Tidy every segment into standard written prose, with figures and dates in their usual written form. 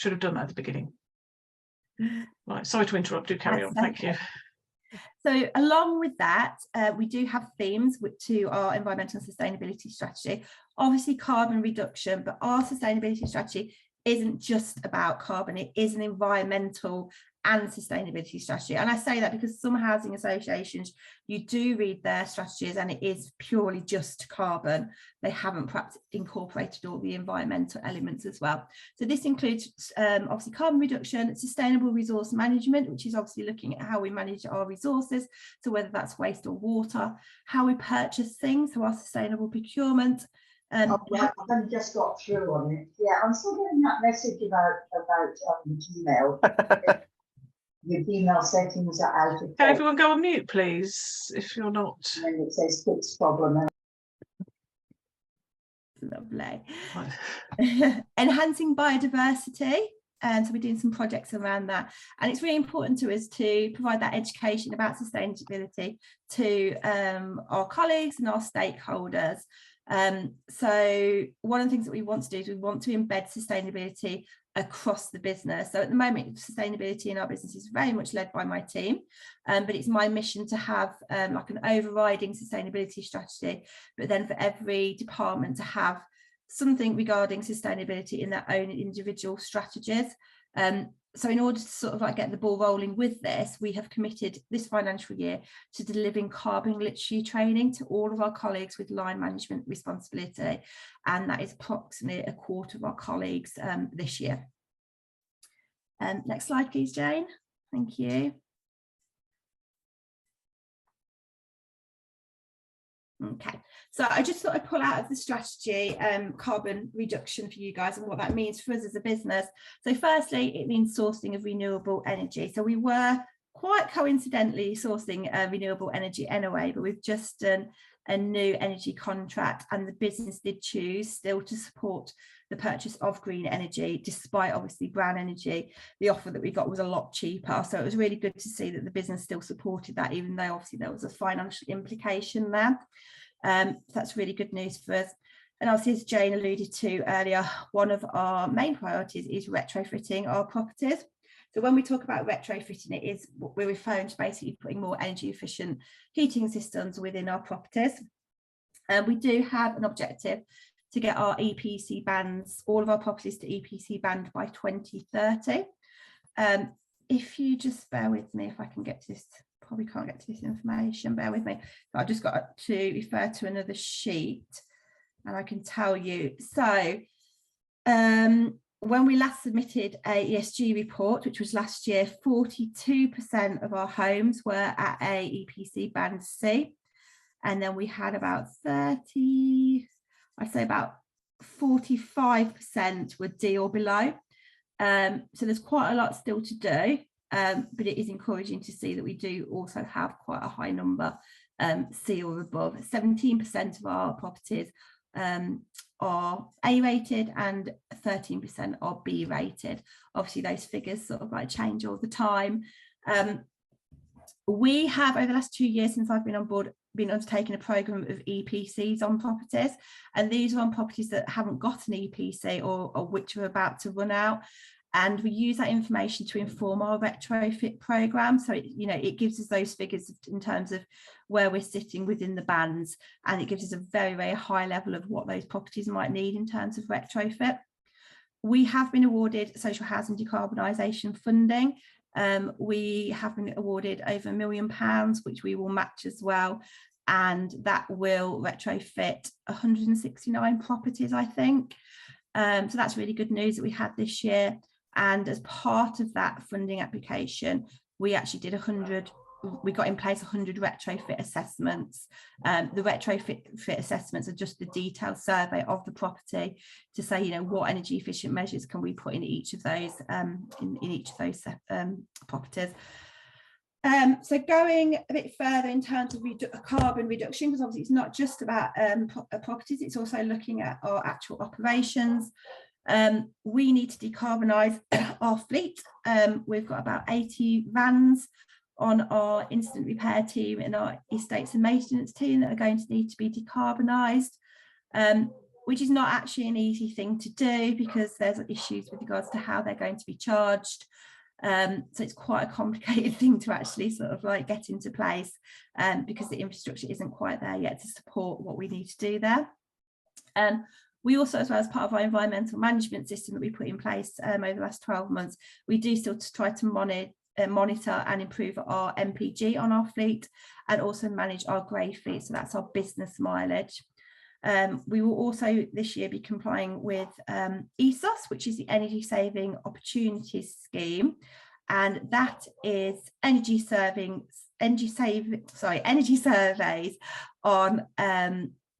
Should have done that at the beginning. Right, sorry to interrupt, do carry on, thank you. So along with that, we do have themes to our environmental and sustainability strategy. Obviously carbon reduction, but our sustainability strategy isn't just about carbon, it is an environmental and sustainability strategy. And I say that because some housing associations, you do read their strategies and it is purely just carbon. They haven't perhaps incorporated all the environmental elements as well. So this includes obviously carbon reduction, sustainable resource management, which is obviously looking at how we manage our resources, so whether that's waste or water, how we purchase things, so our sustainable procurement. Yeah, I've only just got through on it. Yeah, I'm still getting that message about Gmail. Your email settings are out of date. Can everyone go on mute, please, if you're not? And then it says fix problem. Lovely. Right. Enhancing biodiversity. And so we're doing some projects around that. And it's really important to us to provide that education about sustainability to our colleagues and our stakeholders. So one of the things that we want to do is we want to embed sustainability across the business. So at the moment, sustainability in our business is very much led by my team, but it's my mission to have like an overriding sustainability strategy, but then for every department to have something regarding sustainability in their own individual strategies. So in order to sort of like get the ball rolling with this, we have committed this financial year to delivering carbon literacy training to all of our colleagues with line management responsibility. And that is approximately a quarter of our colleagues this year. Next slide, please, Jane. Thank you. Okay, so I just thought I'd pull out of the strategy carbon reduction for you guys and what that means for us as a business. So firstly, it means sourcing of renewable energy. So we were quite coincidentally sourcing renewable energy anyway, but we've just done a new energy contract and the business did choose still to support the purchase of green energy, despite obviously brown energy. The offer that we got was a lot cheaper. So it was really good to see that the business still supported that, even though obviously there was a financial implication there. That's really good news for us. And obviously, as Jane alluded to earlier, one of our main priorities is retrofitting our properties. So when we talk about retrofitting, it is what we're referring to basically putting more energy efficient heating systems within our properties. We do have an objective to get our EPC bands, all of our properties to EPC band by 2030. If you just bear with me, if I can get to this, probably can't get to this information, bear with me. I've just got to refer to another sheet and I can tell you. So when we last submitted a ESG report, which was last year, 42% of our homes were at a EPC band C. And then we had about 30, I'd say about 45% were D or below. So there's quite a lot still to do, but it is encouraging to see that we do also have quite a high number C or above. 17% of our properties are A rated and 13% are B rated. Obviously those figures sort of like change all the time. We have over the last 2 years since I've been on board been undertaking a programme of EPCs on properties, and these are on properties that haven't got an EPC or which are about to run out, and we use that information to inform our retrofit programme. So it gives us those figures in terms of where we're sitting within the bands, and it gives us a very, very high level of what those properties might need in terms of retrofit. We have been awarded social housing decarbonisation funding. We have been awarded over £1 million, which we will match as well, and that will retrofit 169 properties, I think. So that's really good news that we had this year. And as part of that funding application, we actually did we got in place 100 retrofit assessments. The retrofit assessments are just the detailed survey of the property to say, what energy efficient measures can we put in each of those properties. So going a bit further in terms of carbon reduction, because obviously it's not just about properties, it's also looking at our actual operations. We need to decarbonise our fleet. We've got about 80 vans on our instant repair team and our estates and maintenance team that are going to need to be decarbonised. which is not actually an easy thing to do because there's issues with regards to how they're going to be charged. So it's quite a complicated thing to actually sort of like get into place because the infrastructure isn't quite there yet to support what we need to do there. We also, as well as part of our environmental management system that we put in place over the last 12 months, we do still try to monitor and improve our MPG on our fleet and also manage our grey fleet. So that's our business mileage. We will also this year be complying with ESOS, which is the Energy Saving Opportunities Scheme, and that is energy surveys on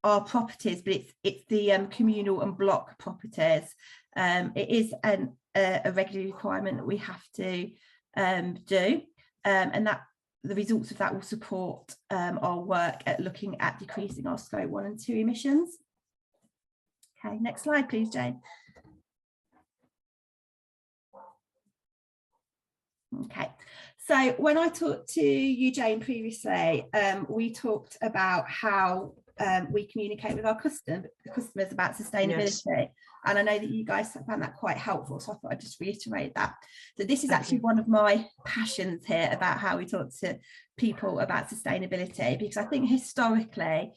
our properties, but it's the communal and block properties. It is a regular requirement that we have to do, and that the results of that will support our work at looking at decreasing our scope 1 and 2 emissions. Okay, next slide, please, Jane. Okay, so when I talked to you, Jane, previously, we talked about how we communicate with our customers about sustainability. Yes. And I know that you guys found that quite helpful, so I thought I'd just reiterate that. So this is actually one of my passions here about how we talk to people about sustainability, because I think historically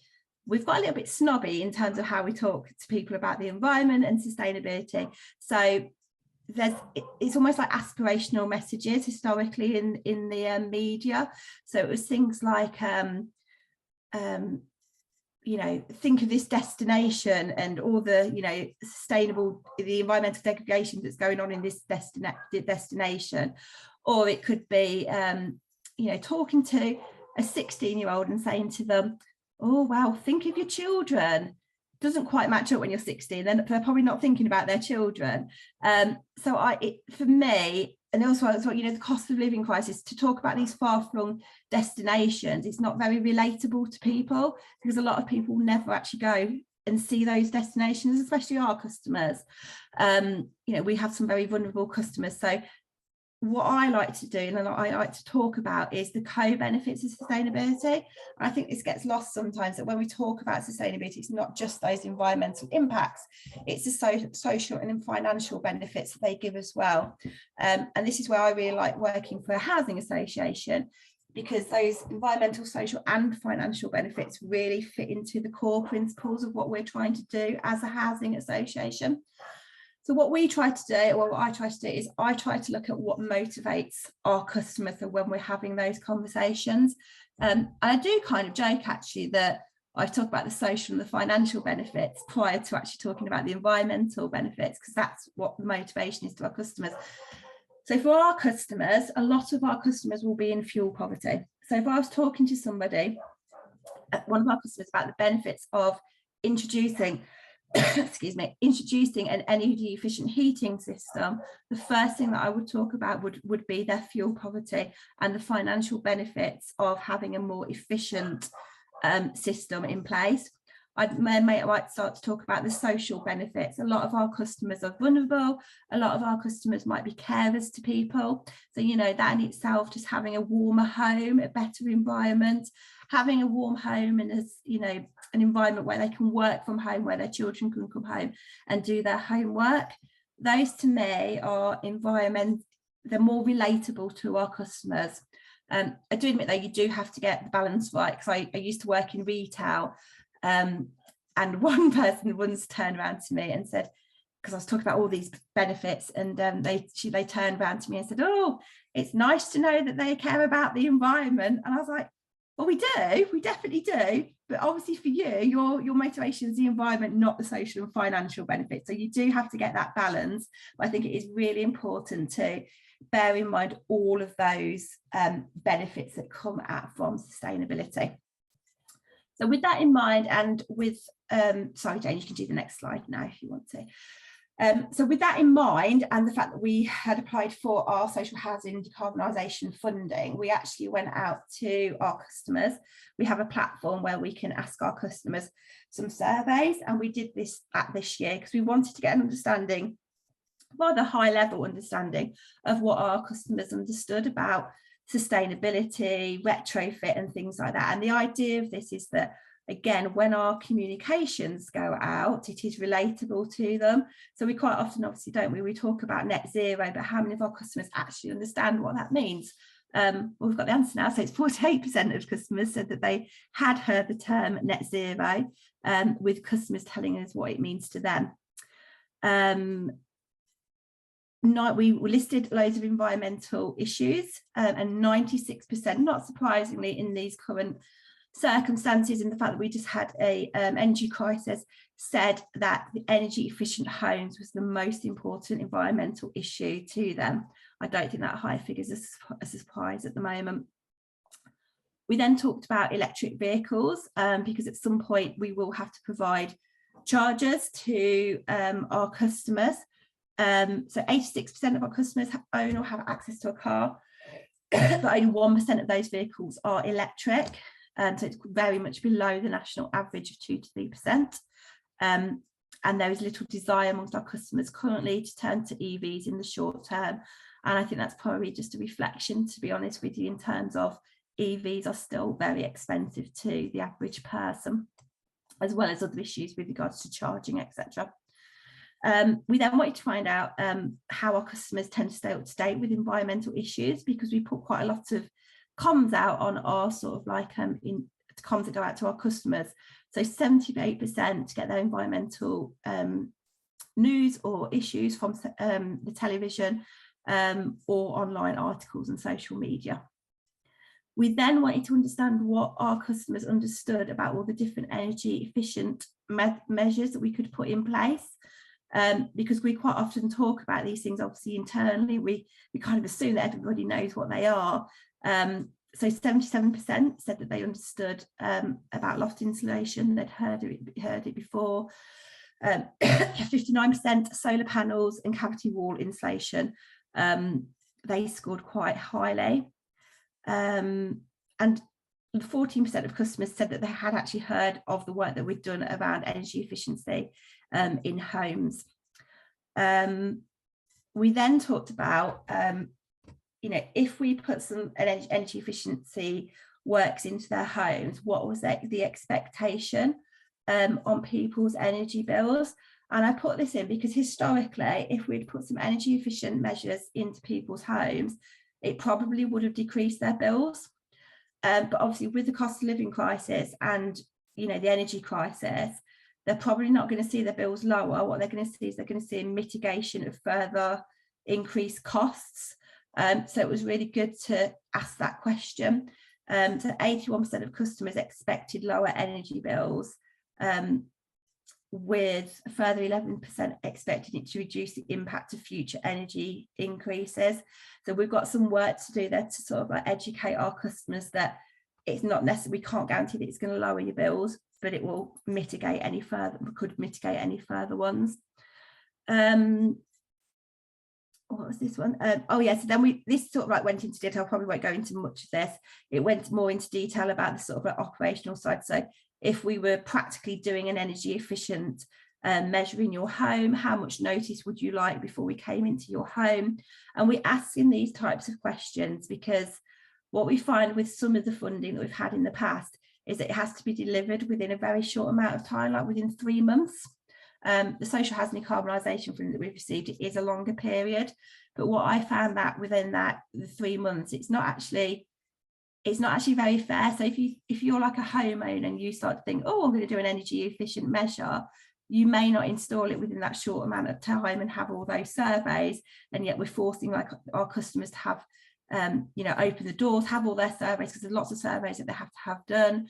we've got a little bit snobby in terms of how we talk to people about the environment and sustainability. So it's almost like aspirational messages historically in the media. So it was things like you know, think of this destination and all the, you know, the environmental degradation that's going on in this destination. Or it could be, you know, talking to a 16-year-old and saying to them, oh, wow, think of your children. Doesn't quite match up when you're 16, then they're probably not thinking about their children. So for me, and also as well, you know, the cost of living crisis, to talk about these far-flung destinations, it's not very relatable to people because a lot of people never actually go and see those destinations, especially our customers. You know, we have some very vulnerable customers. So what I like to do and I like to talk about is the co-benefits of sustainability. I think this gets lost sometimes, that when we talk about sustainability, it's not just those environmental impacts, it's the social and financial benefits that they give as well. And this is where I really like working for a housing association, because those environmental, social and financial benefits really fit into the core principles of what we're trying to do as a housing association. So what we try to do, or what I try to do, is I try to look at what motivates our customers when we're having those conversations. And I do kind of joke actually that I talk about the social and the financial benefits prior to actually talking about the environmental benefits, because that's what the motivation is to our customers. So for our customers, a lot of our customers will be in fuel poverty. So if I was talking to somebody, one of our customers, about the benefits of introducing an energy efficient heating system, the first thing that I would talk about would be their fuel poverty and the financial benefits of having a more efficient system in place. I might start to talk about the social benefits. A lot of our customers are vulnerable. A lot of our customers might be carers to people. So, you know, that in itself, just having a warmer home, a better environment, having a warm home and, as you know, an environment where they can work from home, where their children can come home and do their homework. Those to me are they're more relatable to our customers. I do admit though, you do have to get the balance right, because I used to work in retail, and one person once turned around to me and said, because I was talking about all these benefits, and they turned around to me and said, oh, it's nice to know that they care about the environment. And I was like, well, we definitely do, but obviously for you, your motivation is the environment, not the social and financial benefits. So you do have to get that balance. But I think it is really important to bear in mind all of those benefits that come from sustainability. So with that in mind, and with, sorry, Jane, you can do the next slide now if you want to. So with that in mind, and the fact that we had applied for our social housing decarbonisation funding, we actually went out to our customers. We have a platform where we can ask our customers some surveys, and we did this this year because we wanted to get an understanding, rather high level understanding, of what our customers understood about sustainability, retrofit and things like that. And the idea of this is that again, when our communications go out, it is relatable to them. So we quite often, obviously, don't we talk about net zero, but how many of our customers actually understand what that means? Well, we've got the answer now. So it's 48% of customers said that they had heard the term net zero, with customers telling us what it means to them. We listed loads of environmental issues, and 96%, not surprisingly in these current circumstances, in the fact that we just had a energy crisis, said that the energy efficient homes was the most important environmental issue to them. I don't think that high figure is a surprise at the moment. We then talked about electric vehicles, because at some point we will have to provide chargers to our customers. So 86% of our customers own or have access to a car, but only 1% of those vehicles are electric. So it's very much below the national average of 2 to 3%. And there is little desire amongst our customers currently to turn to EVs in the short term. And I think that's probably just a reflection, to be honest with you, in terms of EVs are still very expensive to the average person, as well as other issues with regards to charging, etc. We then wanted to find out how our customers tend to stay up to date with environmental issues, because we put quite a lot of comms out on our sort of like in comms that go out to our customers. So 78% get their environmental news or issues from the television or online articles and social media. We then wanted to understand what our customers understood about all the different energy efficient measures that we could put in place. Because we quite often talk about these things, obviously internally, we kind of assume that everybody knows what they are. So 77% said that they understood about loft insulation, they'd heard it before. 59% solar panels and cavity wall insulation, they scored quite highly. And 14% of customers said that they had actually heard of the work that we've done around energy efficiency in homes. We then talked about, if we put some energy efficiency works into their homes, what was the expectation on people's energy bills? And I put this in because historically, if we'd put some energy efficient measures into people's homes, it probably would have decreased their bills. But obviously with the cost of living crisis and, the energy crisis, they're probably not going to see their bills lower. What they're going to see is they're going to see a mitigation of further increased costs. So it was really good to ask that question. So 81% of customers expected lower energy bills, with a further 11% expecting it to reduce the impact of future energy increases. So we've got some work to do there to sort of like educate our customers that it's not necessarily, we can't guarantee that it's going to lower your bills, but it will mitigate any further, could mitigate any further ones. What was this one? Oh yeah, so then this sort of like went into detail. I probably won't go into much of this. It went more into detail about the sort of like operational side. So if we were practically doing an energy efficient measure in your home, how much notice would you like before we came into your home? And we're asking these types of questions because what we find with some of the funding that we've had in the past is that it has to be delivered within a very short amount of time, like within 3 months. The social housing decarbonisation funding that we've received, it is a longer period, but what I found that within the 3 months, it's not actually very fair. So if you're like a homeowner and you start to think, oh, I'm going to do an energy efficient measure, you may not install it within that short amount of time and have all those surveys, and yet we're forcing like our customers to have open the doors, have all their surveys, because there's lots of surveys that they have to have done.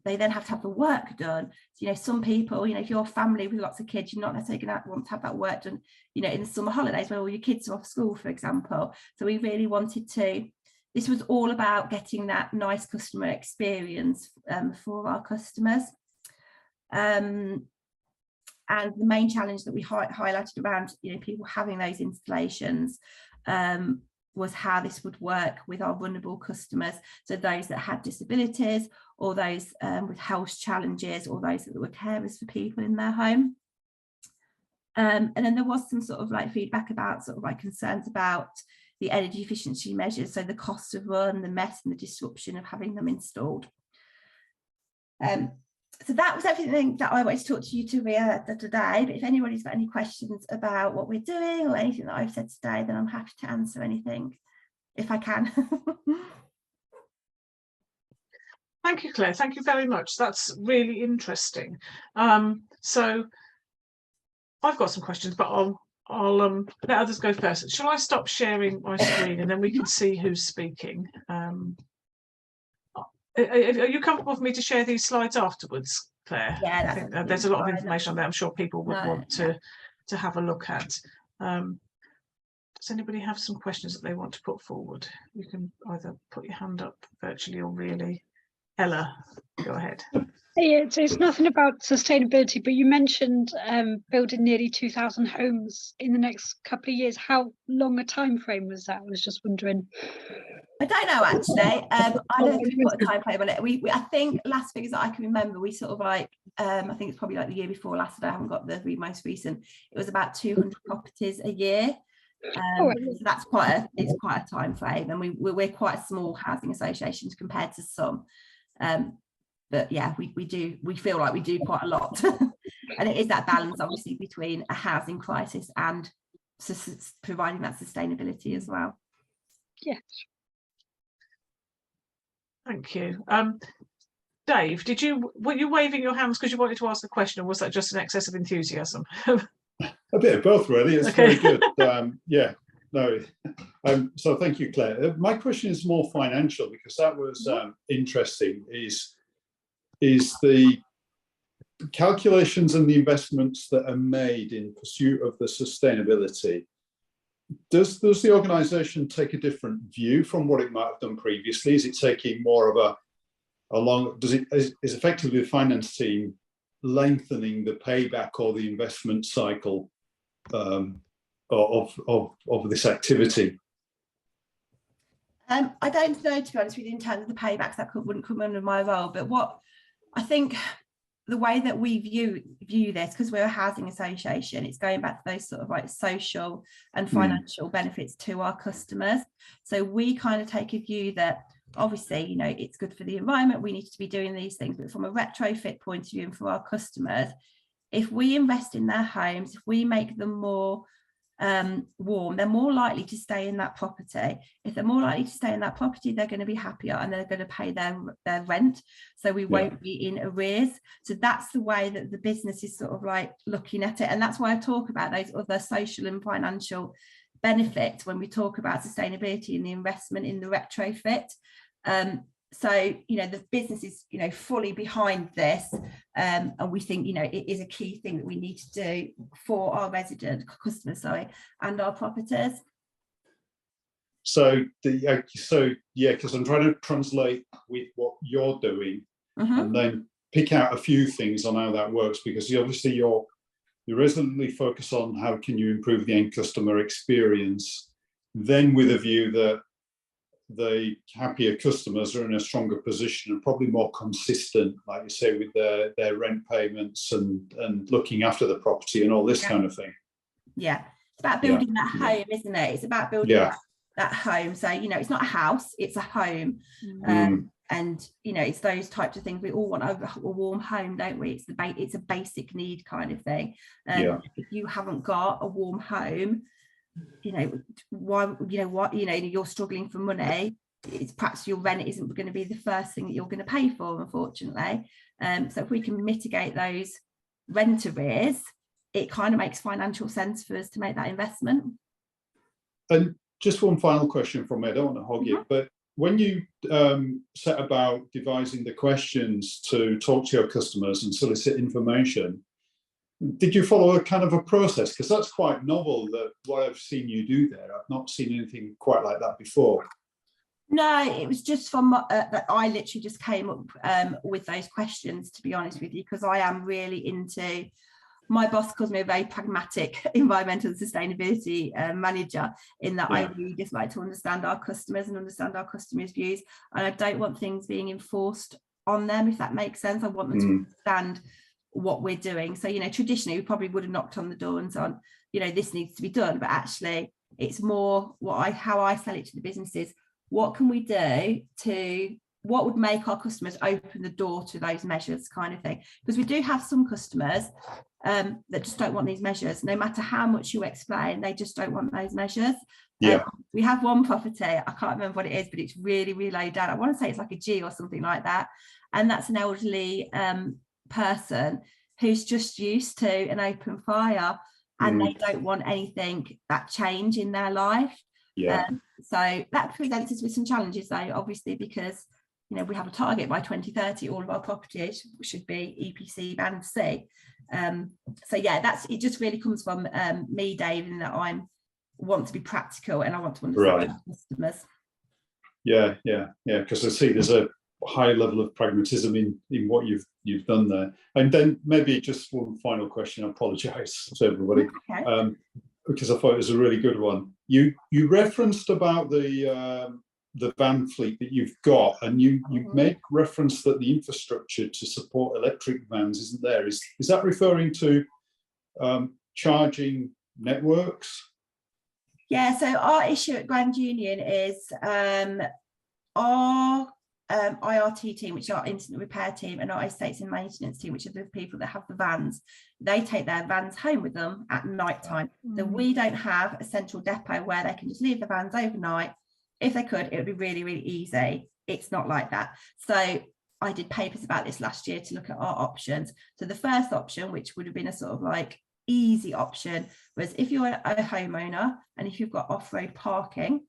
They then have to have the work done. So, some people, if you're a family with lots of kids, you're not necessarily going to want to have that work done, in the summer holidays when all your kids are off school, for example. So we really wanted to, this was all about getting that nice customer experience for our customers. And the main challenge that we highlighted around, people having those installations was how this would work with our vulnerable customers. So those that had disabilities, or those with health challenges, or those that were carers for people in their home. And then there was some sort of like feedback about sort of like concerns about the energy efficiency measures. So the cost of run, the mess and the disruption of having them installed. So that was everything that I wanted to talk to you today. But if anybody's got any questions about what we're doing or anything that I've said today, then I'm happy to answer anything if I can. Thank you, Claire. Thank you very much. That's really interesting. So I've got some questions, but I'll let others go first. Shall I stop sharing my screen and then we can see who's speaking? Are you comfortable for me to share these slides afterwards, Claire? Yeah, I think there's a lot of information on there. I'm sure people would want to have a look at. Does anybody have some questions that they want to put forward? You can either put your hand up virtually or really. Ella, go ahead. Yeah, it's nothing about sustainability, but you mentioned building nearly 2,000 homes in the next couple of years. How long a time frame was that? I was just wondering. I don't know actually. I don't think we put a time frame on it. I think last figures that I can remember, we sort of like I think it's probably like the year before last. I haven't got the most recent. It was about 200 properties a year. So that's quite a time frame, and we're quite a small housing association compared to some. But yeah, we feel like we do quite a lot. And it is that balance obviously between a housing crisis and providing that sustainability as well. Yes. Thank you. Dave, were you waving your hands because you wanted to ask a question, or was that just an excess of enthusiasm? A bit of both, really. It's okay. Very good. Yeah, no. So thank you, Claire. My question is more financial, because that was interesting. Is the calculations and the investments that are made in pursuit of the sustainability, does the organisation take a different view from what it might have done previously? Is it taking more of is effectively the finance team lengthening the payback or the investment cycle of this activity? I don't know, to be honest with you, in terms of the paybacks, that wouldn't come under my role. But what I think, the way that we view this, because we're a housing association, it's going back to those sort of like social and financial benefits to our customers. So we kind of take a view that obviously, you know, it's good for the environment, we need to be doing these things, but from a retrofit point of view and for our customers, if we invest in their homes, if we make them more warm, they're more likely to stay in that property. If they're more likely to stay in that property, they're going to be happier and they're going to pay their rent, so we won't be in arrears. So that's the way that the business is sort of like looking at it, and that's why I talk about those other social and financial benefits when we talk about sustainability and the investment in the retrofit. So, you know, the business is, you know, fully behind this, and we think, you know, it is a key thing that we need to do for our customers, and our properties. So yeah, because I'm trying to translate with what you're doing, and then pick out a few things on how that works, because obviously you're resolutely focused on how can you improve the end customer experience, then with a view that the happier customers are in a stronger position and probably more consistent, like you say, with their rent payments and looking after the property and all this kind of thing. Yeah, it's about building that home, isn't it? It's about building that home. So, you know, it's not a house, it's a home. And, you know, it's those types of things. We all want a warm home, don't we? It's a basic need kind of thing. If you haven't got a warm home, you know, you're struggling for money, it's perhaps your rent isn't going to be the first thing that you're going to pay for, unfortunately. So if we can mitigate those rent arrears, it kind of makes financial sense for us to make that investment. And just one final question from me, I don't want to hog you, but when you set about devising the questions to talk to your customers and solicit information, did you follow a kind of a process? Because that's quite novel, that what I've seen you do there. I've not seen anything quite like that before. No, it was just from that I literally just came up with those questions, to be honest with you, because I am really into, my boss calls me a very pragmatic environmental sustainability manager, in that I really just like to understand our customers and understand our customers' views, and I don't want things being enforced on them, if that makes sense. I want them to understand what we're doing. So, you know, traditionally we probably would have knocked on the door and said, you know, this needs to be done, but actually it's more how I sell it to the businesses. What can we do to what would make our customers open the door to those measures, kind of thing. Because we do have some customers that just don't want these measures. No matter how much you explain, they just don't want those measures. Yeah. We have one property, I can't remember what it is, but it's really, really low down. I want to say it's like a G or something like that. And that's an elderly person who's just used to an open fire, and they don't want anything that change in their life. Yeah. So that presents us with some challenges, though, obviously, because we have a target by 2030, all of our properties should be EPC band C. So yeah, it just really comes from me, Dave, in that I want to be practical and I want to understand our customers. Yeah, because I see there's a high level of pragmatism in what you've done there. And then maybe just one final question. I apologize to everybody. Okay. Because I thought it was a really good one. You referenced about the van fleet that you've got, and you made reference that the infrastructure to support electric vans isn't there. Is that referring to charging networks? Yeah, so our issue at Grand Union is our IRT team, which is our incident repair team, and our estates and maintenance team, which are the people that have the vans. They take their vans home with them at night time. So we don't have a central depot where they can just leave the vans overnight. If they could, it would be really, really easy. It's not like that. So I did papers about this last year to look at our options. So the first option, which would have been a sort of like easy option, was if you're a homeowner and if you've got off-road parking,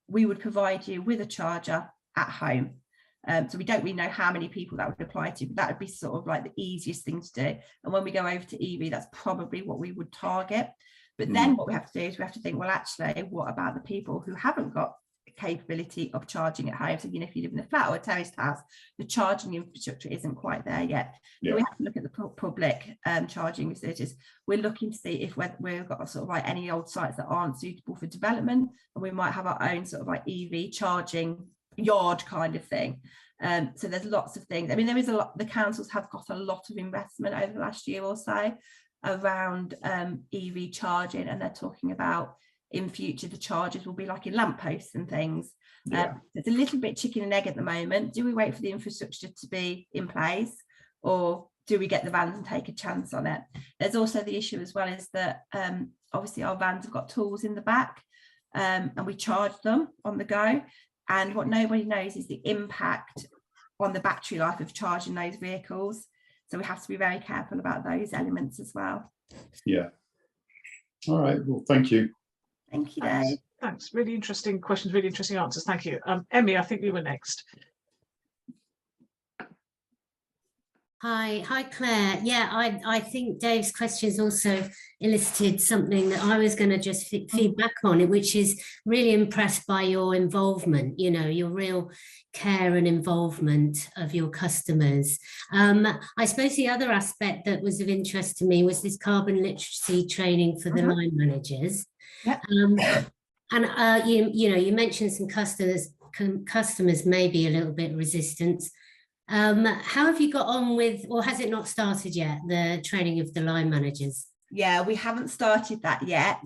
we would provide you with a charger at home. So we don't really know how many people that would apply to, but that would be sort of like the easiest thing to do. And when we go over to EV, that's probably what we would target. But then what we have to do is we have to think, well, actually, what about the people who haven't got capability of charging at home? So if you live in a flat or a terraced house, the charging infrastructure isn't quite there yet. So we have to look at the public charging facilities. We're looking to see if we've got sort of like any old sites that aren't suitable for development, and we might have our own sort of like EV charging yard kind of thing. So there's lots of things. I mean, there is a lot. The councils have got a lot of investment over the last year or so around EV charging, and they're talking about in future the chargers will be like in lampposts and things. It's a little bit chicken and egg at the moment. Do we wait for the infrastructure to be in place, or do we get the vans and take a chance on it? There's also the issue as well is that obviously our vans have got tools in the back, and we charge them on the go. And what nobody knows is the impact on the battery life of charging those vehicles. So we have to be very careful about those elements as well. Yeah. All right. Well, thank you. Thank you, Dave. Thanks. Really interesting questions, really interesting answers. Thank you. Emmy, I think you were next. Hi, Claire. Yeah, I think Dave's questions also elicited something that I was going to just feed back on, which is really impressed by your involvement, your real care and involvement of your customers. I suppose the other aspect that was of interest to me was this carbon literacy training for the line managers. Yep. And you mentioned some customers may be a little bit resistant. How have you got on with, or has it not started yet, the training of the line managers? Yeah, we haven't started that yet.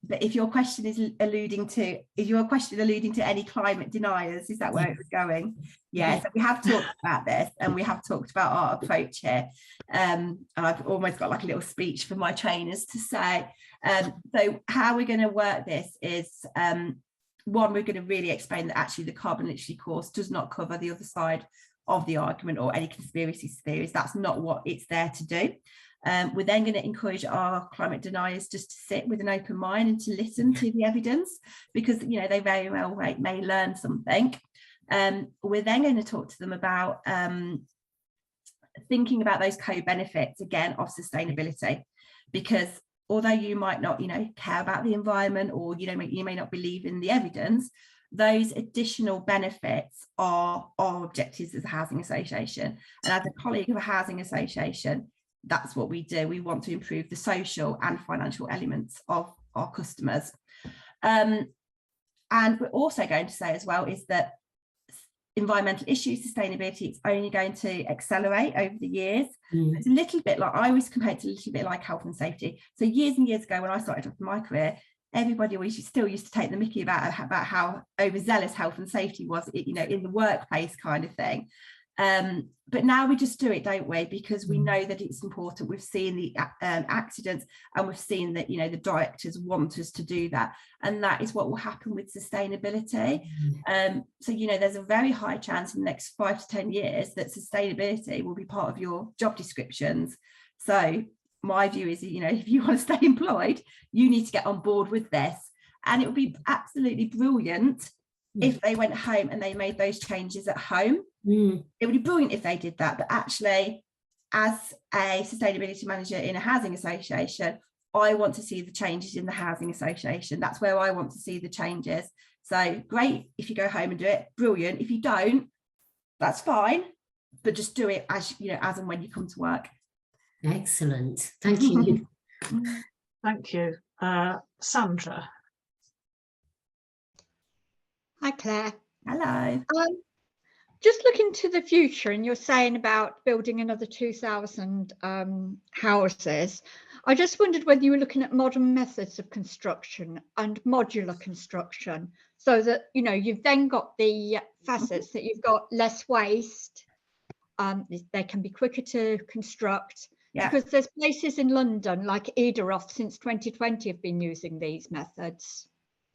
But if your question is alluding to any climate deniers, is that where it was going? Yeah, so we have talked about this, and we have talked about our approach here. And I've almost got like a little speech for my trainers to say. So how we're going to work this is, one, we're going to really explain that actually the carbon literacy course does not cover the other side of the argument or any conspiracy theories. That's not what it's there to do. We're then going to encourage our climate deniers just to sit with an open mind and to listen to the evidence, because they very well may learn something. We're then going to talk to them about thinking about those co-benefits again of sustainability, because although you might not care about the environment, or you may not believe in the evidence, those additional benefits are our objectives as a housing association. And as a colleague of a housing association, that's what we do. We want to improve the social and financial elements of our customers. And we're also going to say as well is that environmental issues, sustainability, it's only going to accelerate over the years. It's a little bit like, I always compare it to a little bit like health and safety. So years and years ago, when I started off my career, everybody always still used to take the mickey about how overzealous health and safety was, you know, in the workplace kind of thing. But now we just do it, don't we? Because we know that it's important. We've seen the accidents, and we've seen that, you know, the directors want us to do that, and that is what will happen with sustainability. So, you know, there's a very high chance in the next 5 to 10 years that sustainability will be part of your job descriptions. So my view is, you know, if you want to stay employed, you need to get on board with this, and it would be absolutely brilliant if they went home and they made those changes at home. It would be brilliant if they did that. But actually, as a sustainability manager in a housing association, I want to see the changes in the housing association. That's where I want to see the changes. So great if you go home and do it, brilliant. If you don't, that's fine, but just do it as, you know, as and when you come to work. Excellent, thank you. Thank you. Sandra. Hi, Claire. Hello. Just looking to the future, and you're saying about building another 2,000 houses. I just wondered whether you were looking at modern methods of construction and modular construction, so that, you know, you've then got the facets that you've got less waste. They can be quicker to construct. Yeah. Because there's places in London like Ederoff since 2020 have been using these methods.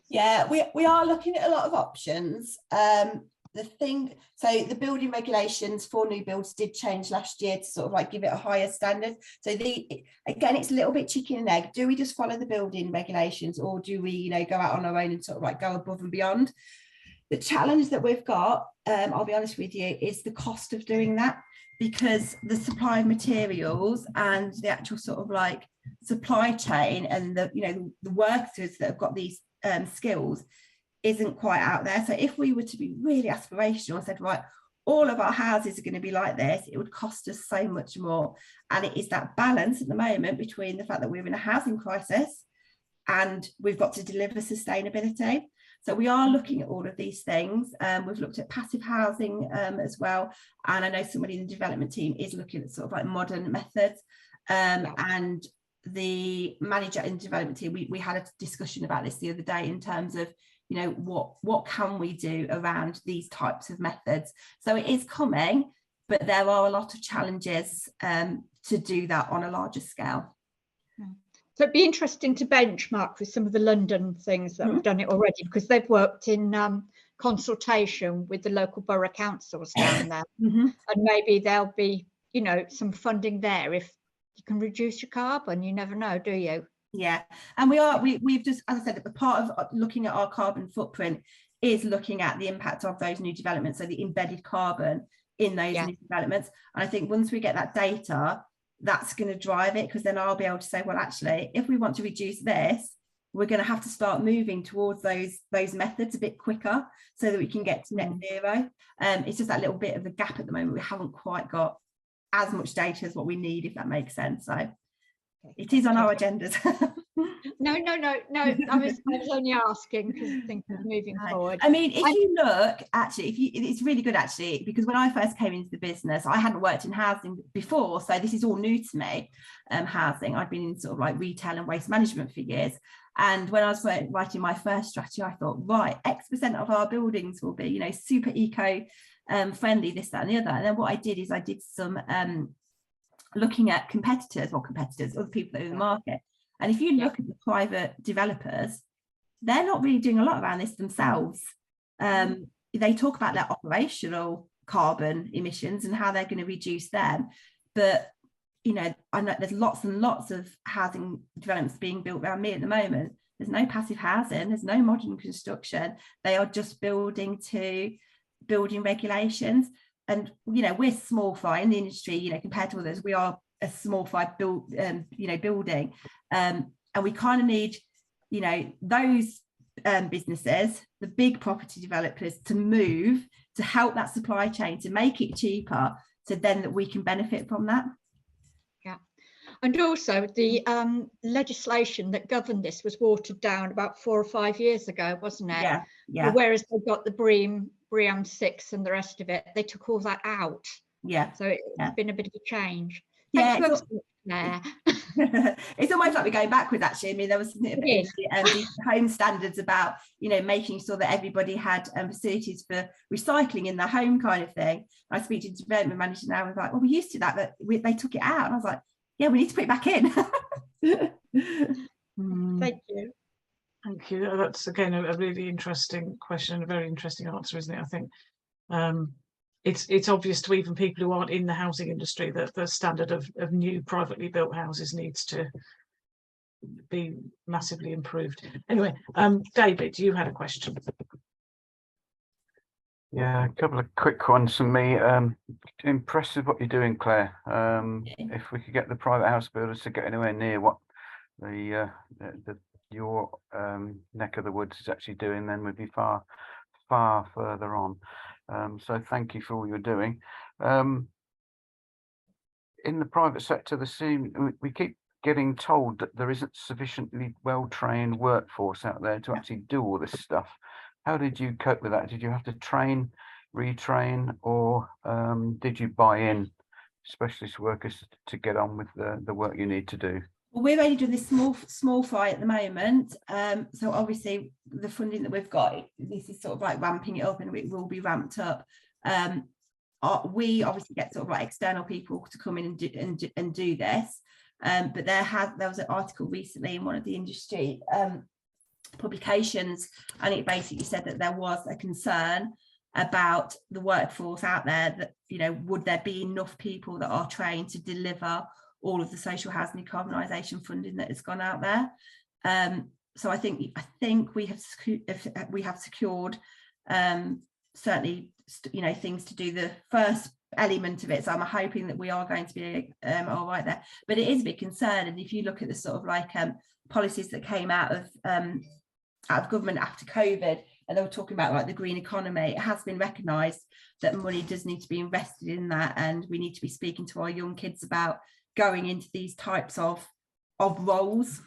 Yeah, we are looking at a lot of options. So the building regulations for new builds did change last year to sort of like give it a higher standard. So again, it's a little bit chicken and egg. Do we just follow the building regulations, or do we, you know, go out on our own and sort of like go above and beyond? The challenge that we've got, I'll be honest with you, is the cost of doing that, because the supply of materials and the actual sort of like supply chain and the, you know, the workers that have got these skills isn't quite out there. So if we were to be really aspirational and said, right, all of our houses are going to be like this, it would cost us so much more. And it is that balance at the moment between the fact that we're in a housing crisis and we've got to deliver sustainability. So we are looking at all of these things. We've looked at passive housing as well. And I know somebody in the development team is looking at sort of like modern methods. And the manager in the development team, we had a discussion about this the other day in terms of, you know, what can we do around these types of methods. So it is coming, but there are a lot of challenges to do that on a larger scale. So it'd be interesting to benchmark with some of the London things that have done it already, because they've worked in consultation with the local borough councils down there. And maybe there'll be, you know, some funding there if you can reduce your carbon. You never know, do you? Yeah, and we've just, as I said, a part of looking at our carbon footprint is looking at the impact of those new developments, so the embedded carbon in those new developments. And I think once we get that data, that's going to drive it, because then I'll be able to say, well, actually, if we want to reduce this, we're going to have to start moving towards those methods a bit quicker so that we can get to net zero. It's just that little bit of a gap at the moment. We haven't quite got as much data as what we need, if that makes sense. So it is on our agendas. No. I was only asking because I think of moving forward. I mean, if you look, actually, it's really good, actually, because when I first came into the business, I hadn't worked in housing before, so this is all new to me. Housing, I'd been in sort of like retail and waste management for years. And when I was writing my first strategy, I thought, right, X% of our buildings will be, you know, super eco friendly, this, that, and the other. And then what I did is I did some looking at other people that are in the market. And if you look at the private developers, they're not really doing a lot around this themselves. They talk about their operational carbon emissions and how they're going to reduce them. But, you know, I know there's lots and lots of housing developments being built around me at the moment. There's no passive housing, there's no modern construction. They are just building to building regulations. And, you know, we're small fry in the industry, you know, compared to others. We are a small fry building. And we kind of need, you know, those businesses, the big property developers, to move, to help that supply chain, to make it cheaper, so then that we can benefit from that. Yeah. And also the legislation that governed this was watered down about 4 or 5 years ago, wasn't it? Yeah. Whereas they've got the BREEAM 6 and the rest of it, they took all that out. Yeah. So it's been a bit of a change. Yeah. It's almost like we're going backwards, actually. I mean, there was the home standards about, you know, making sure that everybody had facilities for recycling in their home, kind of thing. I speak to the development manager now, and was like, well, we used to that, but they took it out. And I was like, yeah, we need to put it back in. Thank you. Thank you. That's again a really interesting question, a very interesting answer, isn't it? I think it's obvious to even people who aren't in the housing industry that the standard of new privately built houses needs to be massively improved. Anyway, David, you had a question. Yeah, a couple of quick ones from me. Impressive what you're doing, Claire. If we could get the private house builders to get anywhere near what your neck of the woods is actually doing, then we'd be far further on. So thank you for all you're doing. In the private sector, we keep getting told that there isn't sufficiently well-trained workforce out there to actually do all this stuff. How did you cope with that? Did you have to train, retrain, or did you buy in specialist workers to get on with the work you need to do? Well, we're only doing this small fry at the moment. So obviously the funding that we've got, this is sort of like ramping it up, and it will be ramped up. We obviously get sort of like external people to come in and do this. But there was an article recently in one of the industry publications, and it basically said that there was a concern about the workforce out there, that, you know, would there be enough people that are trained to deliver all of the social housing decarbonisation funding that has gone out there. So I think we have secured certainly, you know, things to do the first element of it. So I'm hoping that we are going to be all right there. But it is a big concern, and if you look at the sort of like policies that came out of government after COVID, and they were talking about like the green economy, it has been recognised that money does need to be invested in that, and we need to be speaking to our young kids about going into these types of roles.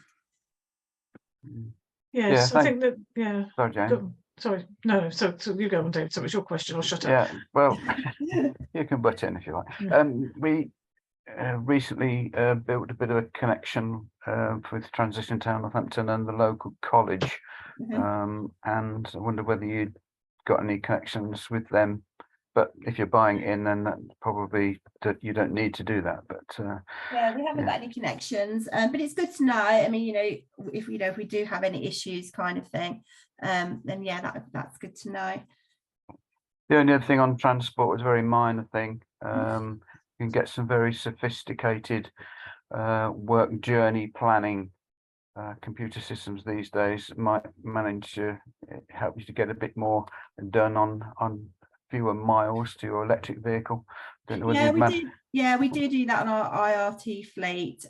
Yes, I think that, yeah. Sorry, Jane. Sorry, no, so you go on, David. So it's your question, I'll shut up. Yeah, well, you can butt in if you like. Yeah. We recently built a bit of a connection with Transition Town Northampton and the local college, and I wonder whether you'd got any connections with them. But if you're buying in, then that probably you don't need to do that. But yeah, we haven't got any connections, but it's good to know. I mean, you know, if we do have any issues, kind of thing, then yeah, that's good to know. The only other thing on transport was a very minor thing. You can get some very sophisticated work journey planning computer systems these days. Might manage to help you to get a bit more done on fewer miles to your electric vehicle. Don't know whether we do that on our IRT fleet.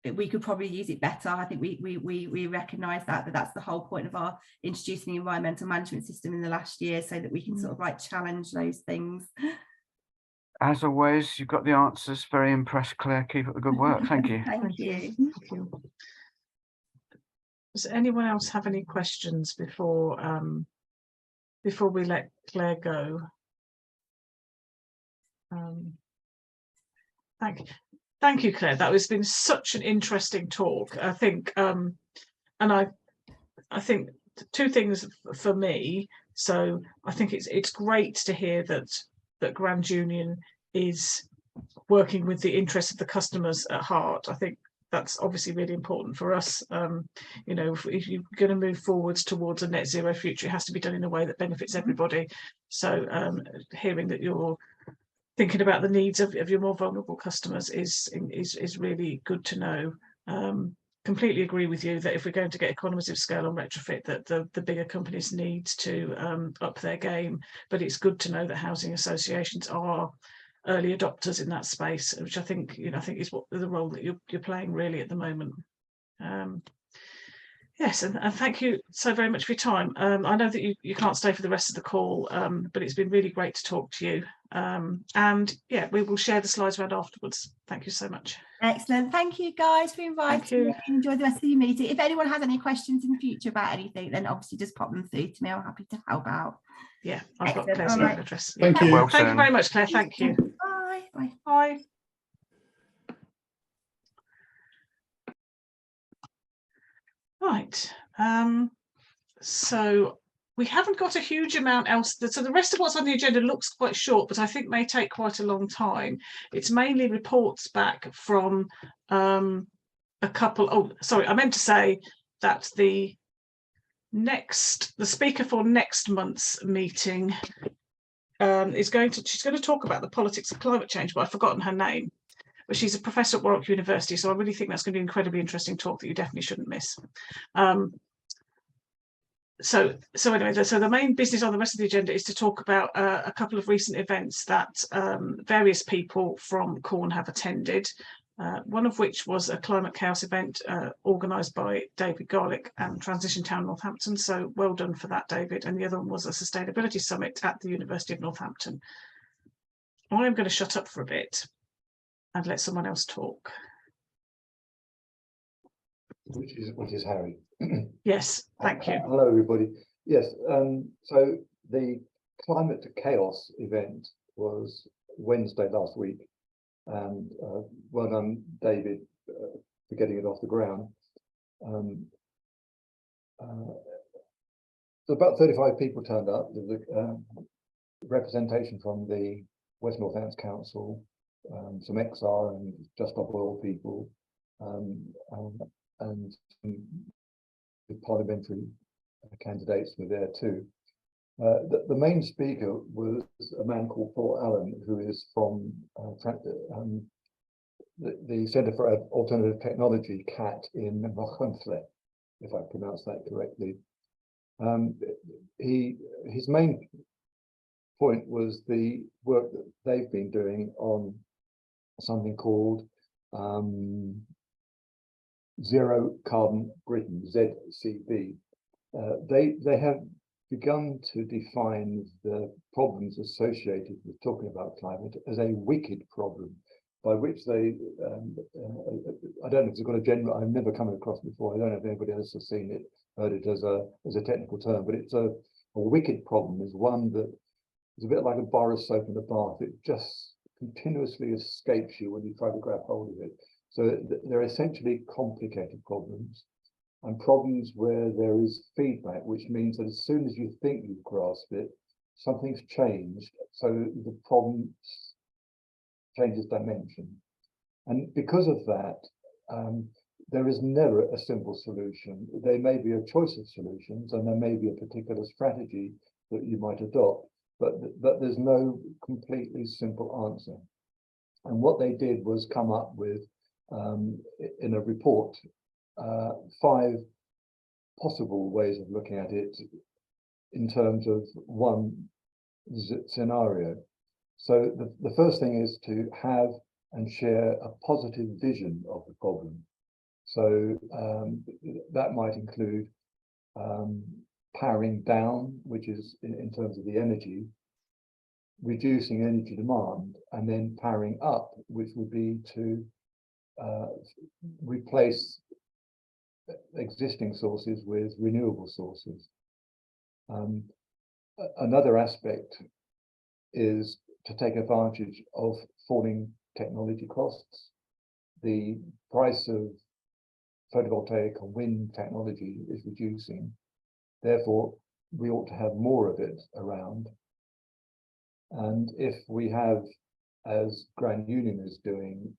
We could probably use it better. I think we recognise that that's the whole point of our introducing the environmental management system in the last year, so that we can sort of like challenge those things. As always, you've got the answers. Very impressed, Claire. Keep up the good work. Thank you. Thank you. Thank you. Does anyone else have any questions before we let Claire go? Thank you, Claire. That has been such an interesting talk. I think, and I think two things for me. So I think it's great to hear that Grand Union is working with the interests of the customers at heart. I think that's obviously really important for us. You know, if you're going to move forwards towards a net zero future, it has to be done in a way that benefits everybody. So hearing that you're thinking about the needs of your more vulnerable customers is really good to know. Completely agree with you that if we're going to get economies of scale on retrofit, that the bigger companies need to up their game. But it's good to know that housing associations are early adopters in that space, which I think is what the role that you're playing really at the moment. Yes, and thank you so very much for your time. I know that you can't stay for the rest of the call, but it's been really great to talk to you. And yeah, we will share the slides around afterwards. Thank you so much. Excellent. Thank you guys for inviting me. Enjoy the rest of your meeting. If anyone has any questions in the future about anything, then obviously just pop them through to me. I'm happy to help out. Yeah, I've got Claire's email address. Thank you. Well, thank you very much, Claire. Thank you. Bye. Bye. Bye. Right. So we haven't got a huge amount else. So the rest of what's on the agenda looks quite short, but I think may take quite a long time. It's mainly reports back from a couple. Oh, sorry, I meant to say that the speaker for next month's meeting she's going to talk about the politics of climate change, but I've forgotten her name. But she's a professor at Warwick University, so I really think that's going to be an incredibly interesting talk that you definitely shouldn't miss. So anyway, so the main business on the rest of the agenda is to talk about a couple of recent events that various people from Corn have attended. One of which was a climate chaos event organised by David Garlick and Transition Town Northampton. So well done for that, David. And the other one was a sustainability summit at the University of Northampton. I'm going to shut up for a bit and let someone else talk. Which is Harry. Yes, thank you. Hello, everybody. Yes, so the climate chaos event was Wednesday last week, and well done, David, for getting it off the ground. So about 35 people turned up. There was a representation from the West Northants Council, some XR and Just Stop Oil people, and the parliamentary candidates were there too. The main speaker was a man called Paul Allen, who is from the Centre for Alternative Technology, CAT, in Machuntle, if I pronounce that correctly. His main point was the work that they've been doing on something called Zero Carbon Britain, ZCB. They have begun to define the problems associated with talking about climate as a wicked problem, by which they, I don't know if it's got a general, I've never come across before, I don't know if anybody else has seen it, heard it as a technical term, but it's a wicked problem is one that is a bit like a bar of soap in a bath. It just continuously escapes you when you try to grab hold of it. So they're essentially complicated problems, and problems where there is feedback, which means that as soon as you think you've grasped it, something's changed. So the problem changes dimension. And because of that, there is never a simple solution. There may be a choice of solutions, and there may be a particular strategy that you might adopt, but there's no completely simple answer. And what they did was come up with, in a report, 5 possible ways of looking at it in terms of one scenario. So the first thing is to have and share a positive vision of the problem. So that might include powering down, which is in terms of the energy, reducing energy demand, and then powering up, which would be to replace existing sources with renewable sources. Another aspect is to take advantage of falling technology costs. The price of photovoltaic and wind technology is reducing. Therefore, we ought to have more of it around. And if we have, as Grand Union is doing,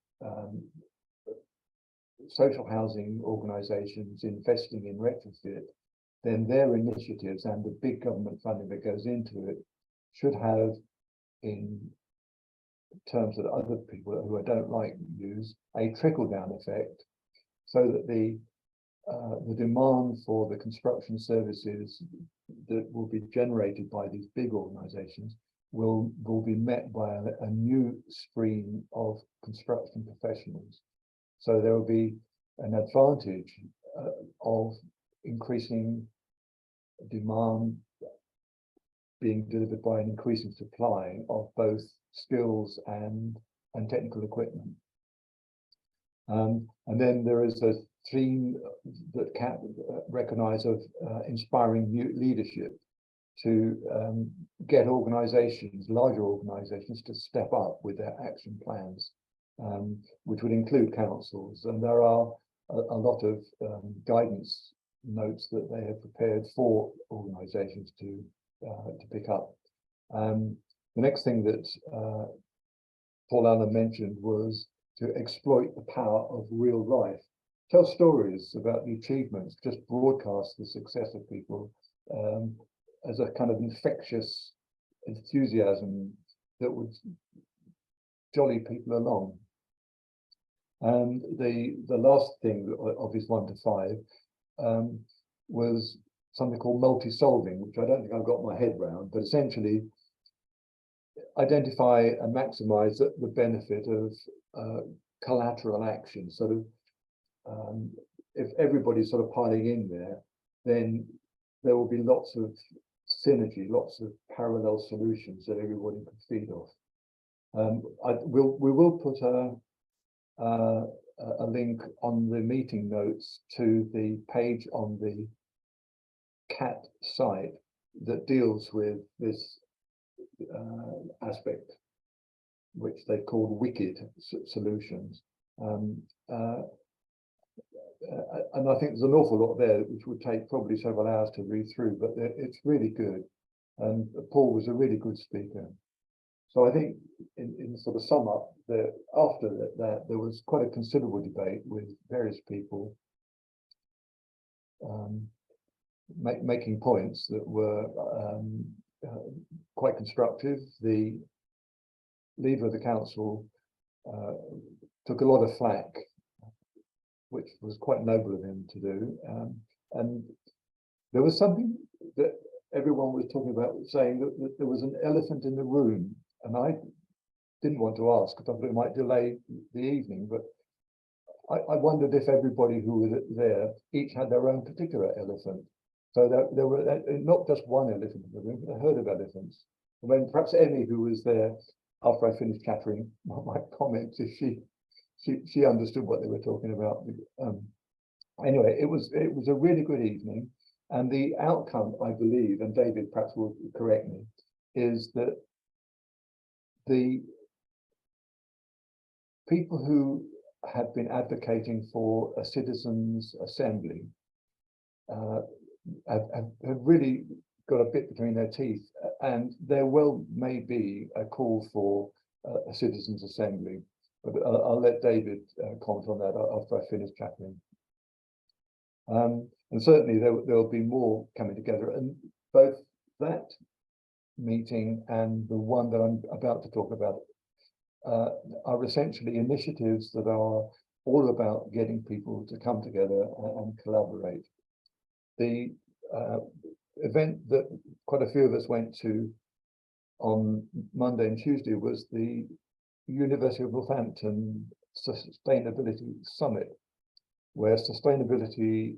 social housing organisations investing in retrofit, then their initiatives and the big government funding that goes into it should have, in terms that other people who I don't like use, a trickle-down effect, so that the demand for the construction services that will be generated by these big organisations will be met by a new stream of construction professionals. So there will be an advantage of increasing demand being delivered by an increasing supply of both skills and technical equipment. And then there is a theme that CAT recognise of inspiring new leadership to get organisations, larger organisations, to step up with their action plans, which would include councils. And there are a lot of guidance notes that they have prepared for organisations to pick up. The next thing that Paul Allen mentioned was to exploit the power of real life. Tell stories about the achievements, just broadcast the success of people as a kind of infectious enthusiasm that would jolly people along. And the last thing of his 1 to 5 was something called multi-solving, which I don't think I've got my head around, but essentially identify and maximize the benefit of collateral action. Sort of, if everybody's sort of piling in there, then there will be lots of synergy, lots of parallel solutions that everybody can feed off. We will put a link on the meeting notes to the page on the CAT site that deals with this aspect, which they've called wicked solutions. And I think there's an awful lot there which would take probably several hours to read through, but it's really good. And Paul was a really good speaker. So I think in sort of sum up, after that there was quite a considerable debate with various people making points that were quite constructive. The leader of the council took a lot of flack, which was quite noble of him to do. And there was something that everyone was talking about, saying that there was an elephant in the room. And I didn't want to ask because I thought it might delay the evening, but I wondered if everybody who was there each had their own particular elephant. So there were not just one elephant in the room, but a herd of elephants. And when perhaps Emmy, who was there after I finished chattering, might comment if she understood what they were talking about. Anyway, it was a really good evening, and the outcome, I believe, and David perhaps will correct me, is that the people who had been advocating for a citizens' assembly have really got a bit between their teeth, and there well may be a call for a citizens' assembly. But I'll let David comment on that after I finish chatting. And certainly there will be more coming together, and both that meeting and the one that I'm about to talk about are essentially initiatives that are all about getting people to come together and collaborate. The event that quite a few of us went to on Monday and Tuesday was the University of Northampton Sustainability Summit, where sustainability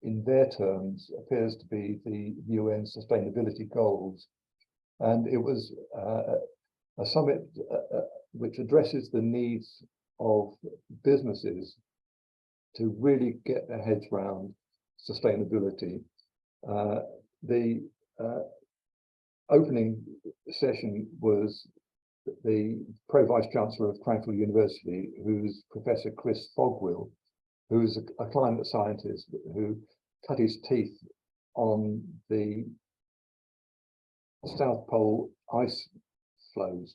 in their terms appears to be the UN sustainability goals. And it was a summit which addresses the needs of businesses to really get their heads around sustainability. The opening session was the Pro-Vice Chancellor of Cranfield University, who's Professor Chris Fogwill, who's a climate scientist who cut his teeth on the South Pole ice flows.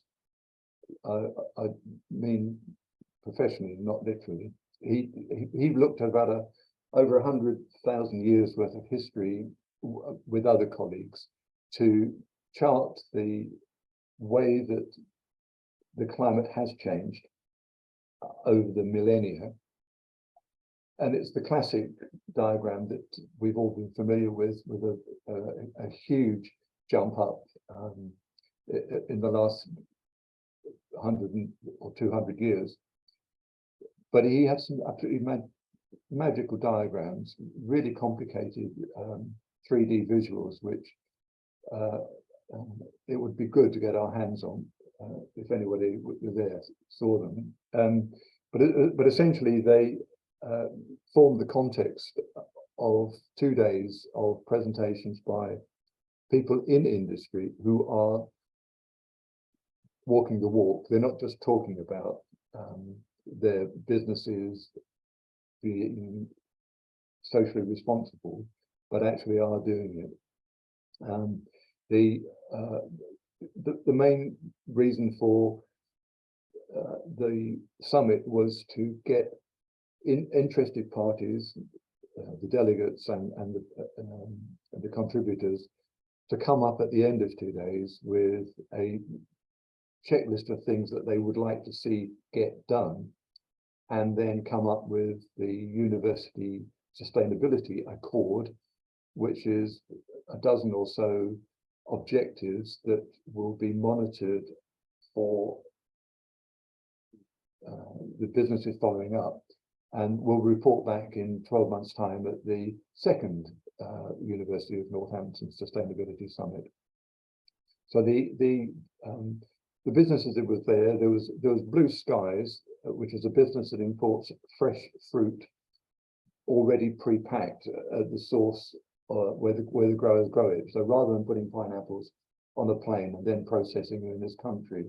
I mean professionally, not literally. He looked at about over 100,000 years worth of history with other colleagues to chart the way that the climate has changed over the millennia. And it's the classic diagram that we've all been familiar with a huge jump up in the last 100 or 200 years. But he had some absolutely magical diagrams, really complicated 3D visuals, which it would be good to get our hands on if anybody was there saw them. But essentially they formed the context of 2 days of presentations by people in industry who are walking the walk. They're not just talking about their businesses being socially responsible, but actually are doing it. The main reason for the summit was to get interested parties, the delegates and the contributors, to come up at the end of 2 days with a checklist of things that they would like to see get done, and then come up with the University Sustainability Accord, which is a dozen or so objectives that will be monitored for the businesses following up, and will report back in 12 months' time at the second University of Northampton Sustainability Summit. So the businesses that was there was Blue Skies, which is a business that imports fresh fruit already pre-packed at the source where the growers grow it. So rather than putting pineapples on a plane and then processing them in this country,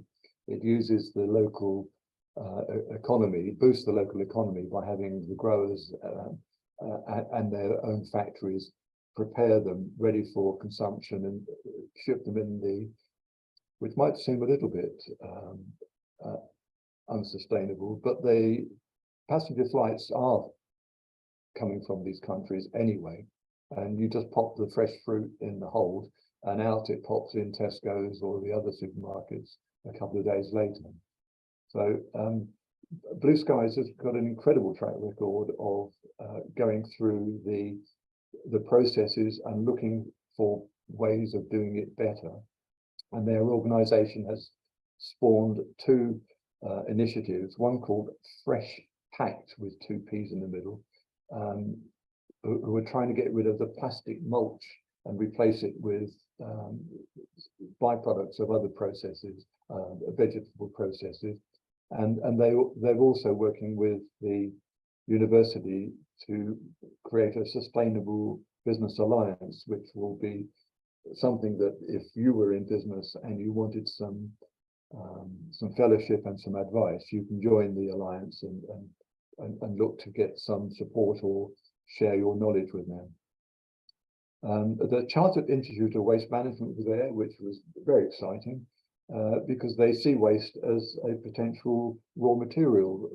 it uses the local economy, boosts the local economy by having the growers and their own factories prepare them ready for consumption and ship them in the, which might seem a little bit unsustainable, but the passenger flights are coming from these countries anyway, and you just pop the fresh fruit in the hold and out it pops in Tesco's or the other supermarkets a couple of days later. So Blue Skies has got an incredible track record of going through the processes and looking for ways of doing it better. And their organization has spawned two initiatives, one called Fresh Packed with 2 P's in the middle, who are trying to get rid of the plastic mulch and replace it with byproducts of other processes, vegetable processes. And they're also working with the university to create a sustainable business alliance, which will be something that if you were in business and you wanted some fellowship and some advice, you can join the alliance and look to get some support or share your knowledge with them. The Chartered Institute of Waste Management was there, which was very exciting because they see waste as a potential raw material,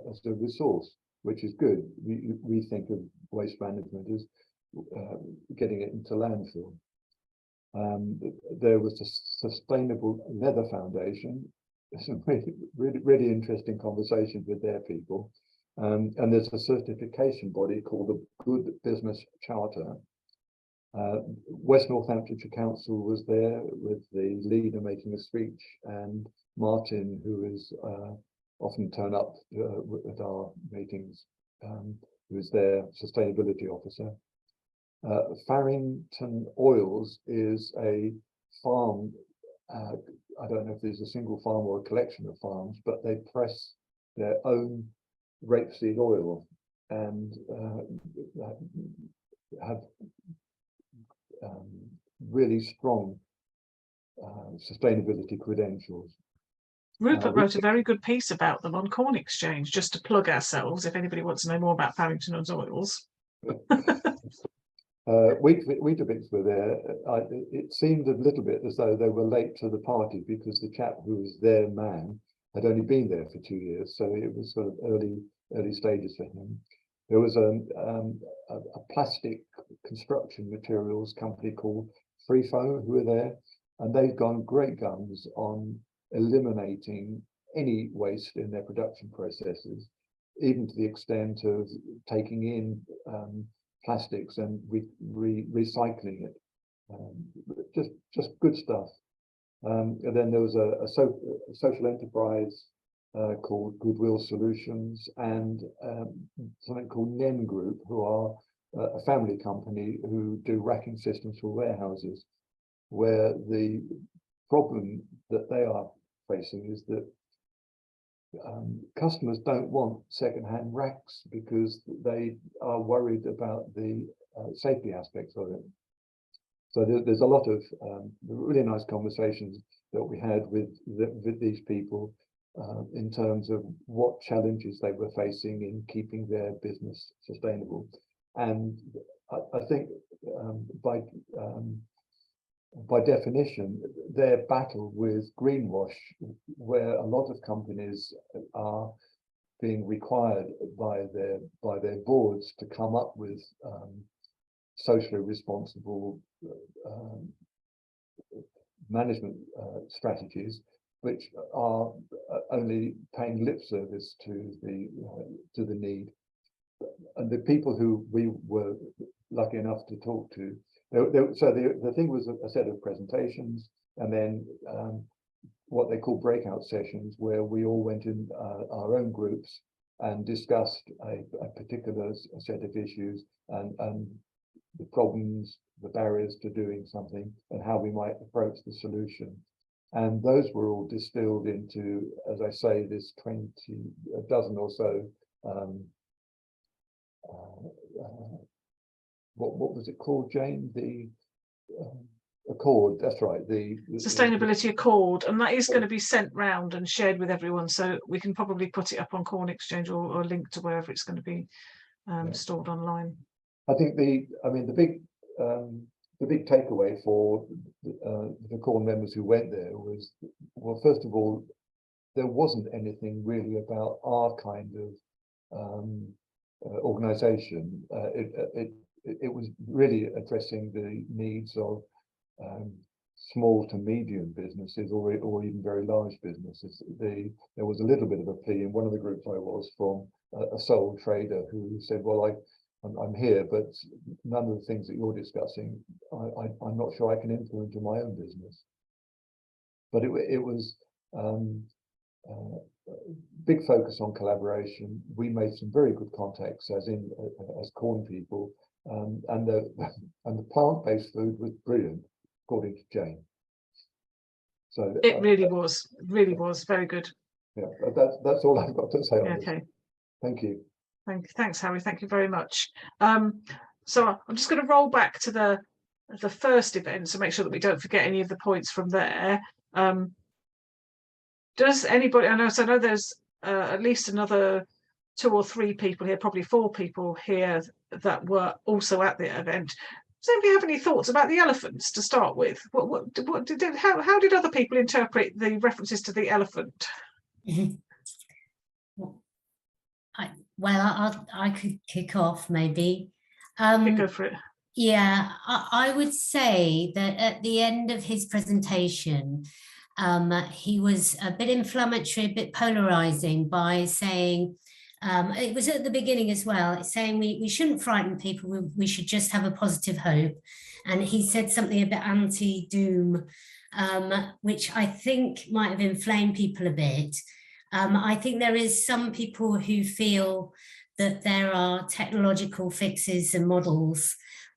as a resource, which is good. We think of waste management as getting it into landfill. There was the Sustainable Leather Foundation. Some really interesting conversations with their people. And there's a certification body called the Good Business Charter. West Northamptonshire Council was there with the leader making a speech, and Martin, who is often turn up at our meetings, who is their sustainability officer. Farrington Oils is a farm. I don't know if there's a single farm or a collection of farms, but they press their own rapeseed oil and have really strong sustainability credentials. Rupert wrote a very good piece about them on Corn Exchange, just to plug ourselves, if anybody wants to know more about Farrington Oils. Weetabix were there. It seemed a little bit as though they were late to the party because the chap who was their man had only been there for 2 years, so it was sort of early stages for him. There was a plastic construction materials company called Freefo who were there, and they've gone great guns on eliminating any waste in their production processes, even to the extent of taking in plastics and recycling it. Just good stuff. And then there was a social enterprise called Goodwill Solutions, and something called NEM Group, who are a family company who do racking systems for warehouses, where the problem that they are facing is that customers don't want second-hand racks because they are worried about the safety aspects of it. So there's a lot of really nice conversations that we had with these people in terms of what challenges they were facing in keeping their business sustainable. And I think by definition, their battle with greenwash, where a lot of companies are being required by their boards to come up with socially responsible management strategies, which are only paying lip service to the need. And the people who we were lucky enough to talk to, so the thing was a set of presentations, and then what they call breakout sessions, where we all went in our own groups and discussed a particular set of issues and the problems, the barriers to doing something, and how we might approach the solution. And those were all distilled into, as I say, this a dozen or so. What was it called, Jane? The Accord. That's right. The Sustainability Accord, and that is going to be sent round and shared with everyone. So we can probably put it up on Corn Exchange or link to wherever it's going to be stored online. I think the big takeaway for the Corn members who went there was, well, first of all, there wasn't anything really about our kind of organization. It was really addressing the needs of small to medium businesses, or even very large businesses. There was a little bit of a plea in one of the groups I was from, a sole trader who said, well, I'm here, but none of the things that you're discussing, I'm not sure I can implement in my own business. But it was big focus on collaboration. We made some very good contacts as corn people, and the plant-based food was brilliant, according to Jane. So it really was very good. Yeah, that's all I've got to say on Okay. this. Thank you. Thanks, Harry. Thank you very much. So I'm just going to roll back to the first event to make sure that we don't forget any of the points from there. Does anybody? I know there's at least another 2 or 3 people here, probably 4 people here that were also at the event. Does anybody have any thoughts about the elephants to start with? How did other people interpret the references to the elephant? Well, I could kick off maybe. Go for it. Yeah, I would say that at the end of his presentation, he was a bit inflammatory, a bit polarizing by saying, it was at the beginning as well, it's saying we shouldn't frighten people, we should just have a positive hope. And he said something a bit anti-doom, which I think might have inflamed people a bit. I think there is some people who feel that there are technological fixes and models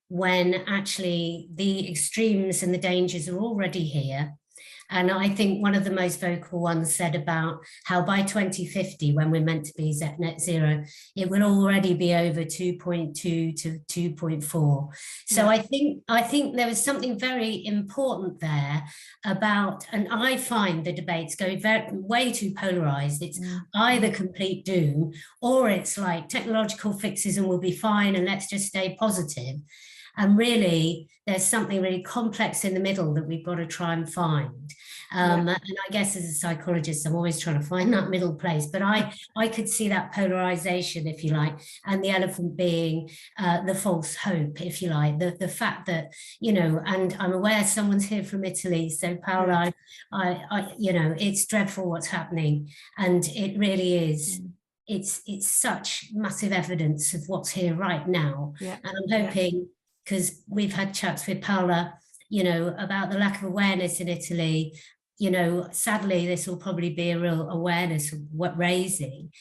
when actually the extremes and the dangers are already here. And I think one of the most vocal ones said about how by 2050, when we're meant to be net zero, it will already be over 2.2 to 2.4. So I think there was something very important there about, and I find the debates go way too polarized. It's either complete doom, or it's like technological fixes and we'll be fine and let's just stay positive. And really, there's something really complex in the middle that we've got to try and find. And I guess as a psychologist, I'm always trying to find that middle place. But I could see that polarization, if you like, and the elephant being the false hope, if you like, the fact that, and I'm aware someone's here from Italy. So Paola, it's dreadful what's happening. And it really is. It's such massive evidence of what's here right now. And I'm hoping, because we've had chats with Paola, about the lack of awareness in Italy. Sadly, this will probably be a real awareness raising.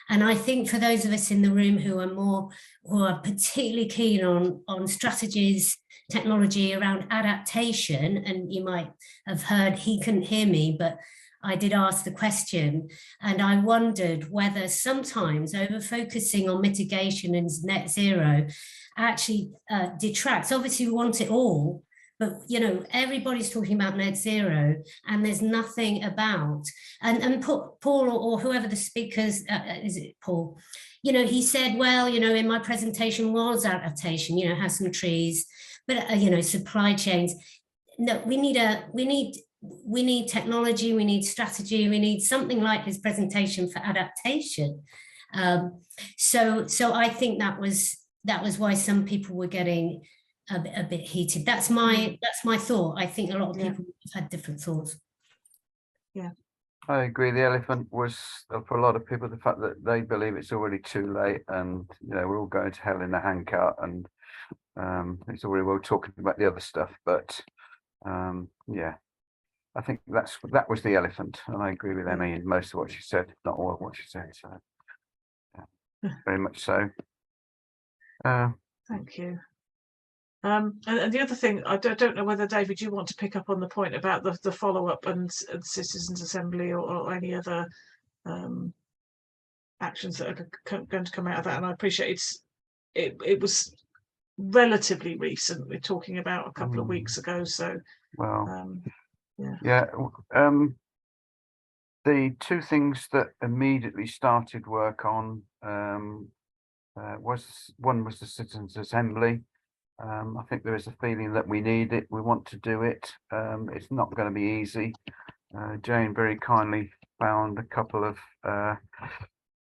And I think for those of us in the room who are particularly keen on strategies, technology around adaptation, and you might have heard, he couldn't hear me, but I did ask the question, and I wondered whether sometimes over focusing on mitigation and net zero actually detracts. Obviously we want it all, But, you know, everybody's talking about net zero, and there's nothing about, and Paul or whoever the speakers, is it Paul? You know, he said, well, you know, in my presentation was adaptation, you know, have some trees, but, you know, supply chains. No, we need technology, we need strategy, we need something like his presentation for adaptation. So I think that was why some people were getting a bit heated. That's my thought. I think a lot of people have had different thoughts. Yeah, I agree. The elephant was, for a lot of people, the fact that they believe it's already too late, and you know, we're all going to hell in a handcart, and it's already well talking about the other stuff. But yeah, I think that was the elephant, and I agree with Emmy in most of what she said, not all of what she said. So yeah, very much so. Thank you. And the other thing, I don't know whether, David, you want to pick up on the point about the follow-up and citizens' assembly or any other actions that are going to come out of that. And I appreciate it was relatively recent. We're talking about a couple of weeks ago. So, well, yeah. The two things that immediately started work on one was the citizens' assembly. I think there is a feeling that we need it. We want to do it. It's not going to be easy. Jane very kindly found a couple of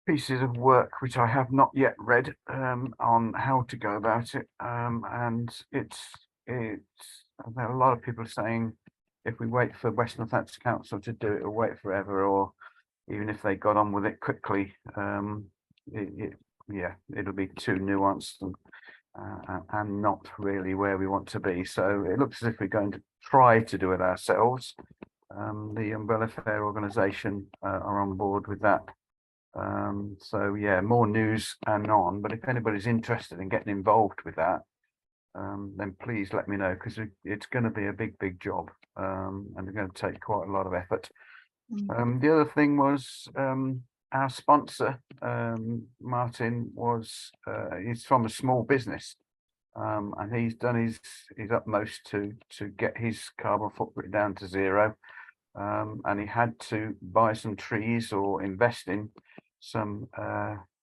pieces of work which I have not yet read on how to go about it. And it's there are a lot of people saying if we wait for West Northampton Council to do it, or wait forever, or even if they got on with it quickly, it'll be too nuanced and not really where we want to be. So it looks as if we're going to try to do it ourselves. The Umbrella Fair organisation are on board with that. So yeah, more news and on. But if anybody's interested in getting involved with that, then please let me know, because it's going to be a big job, and it's going to take quite a lot of effort. The other thing was our sponsor, Martin, he's from a small business, and he's done his utmost to get his carbon footprint down to zero, and he had to buy some trees or invest in some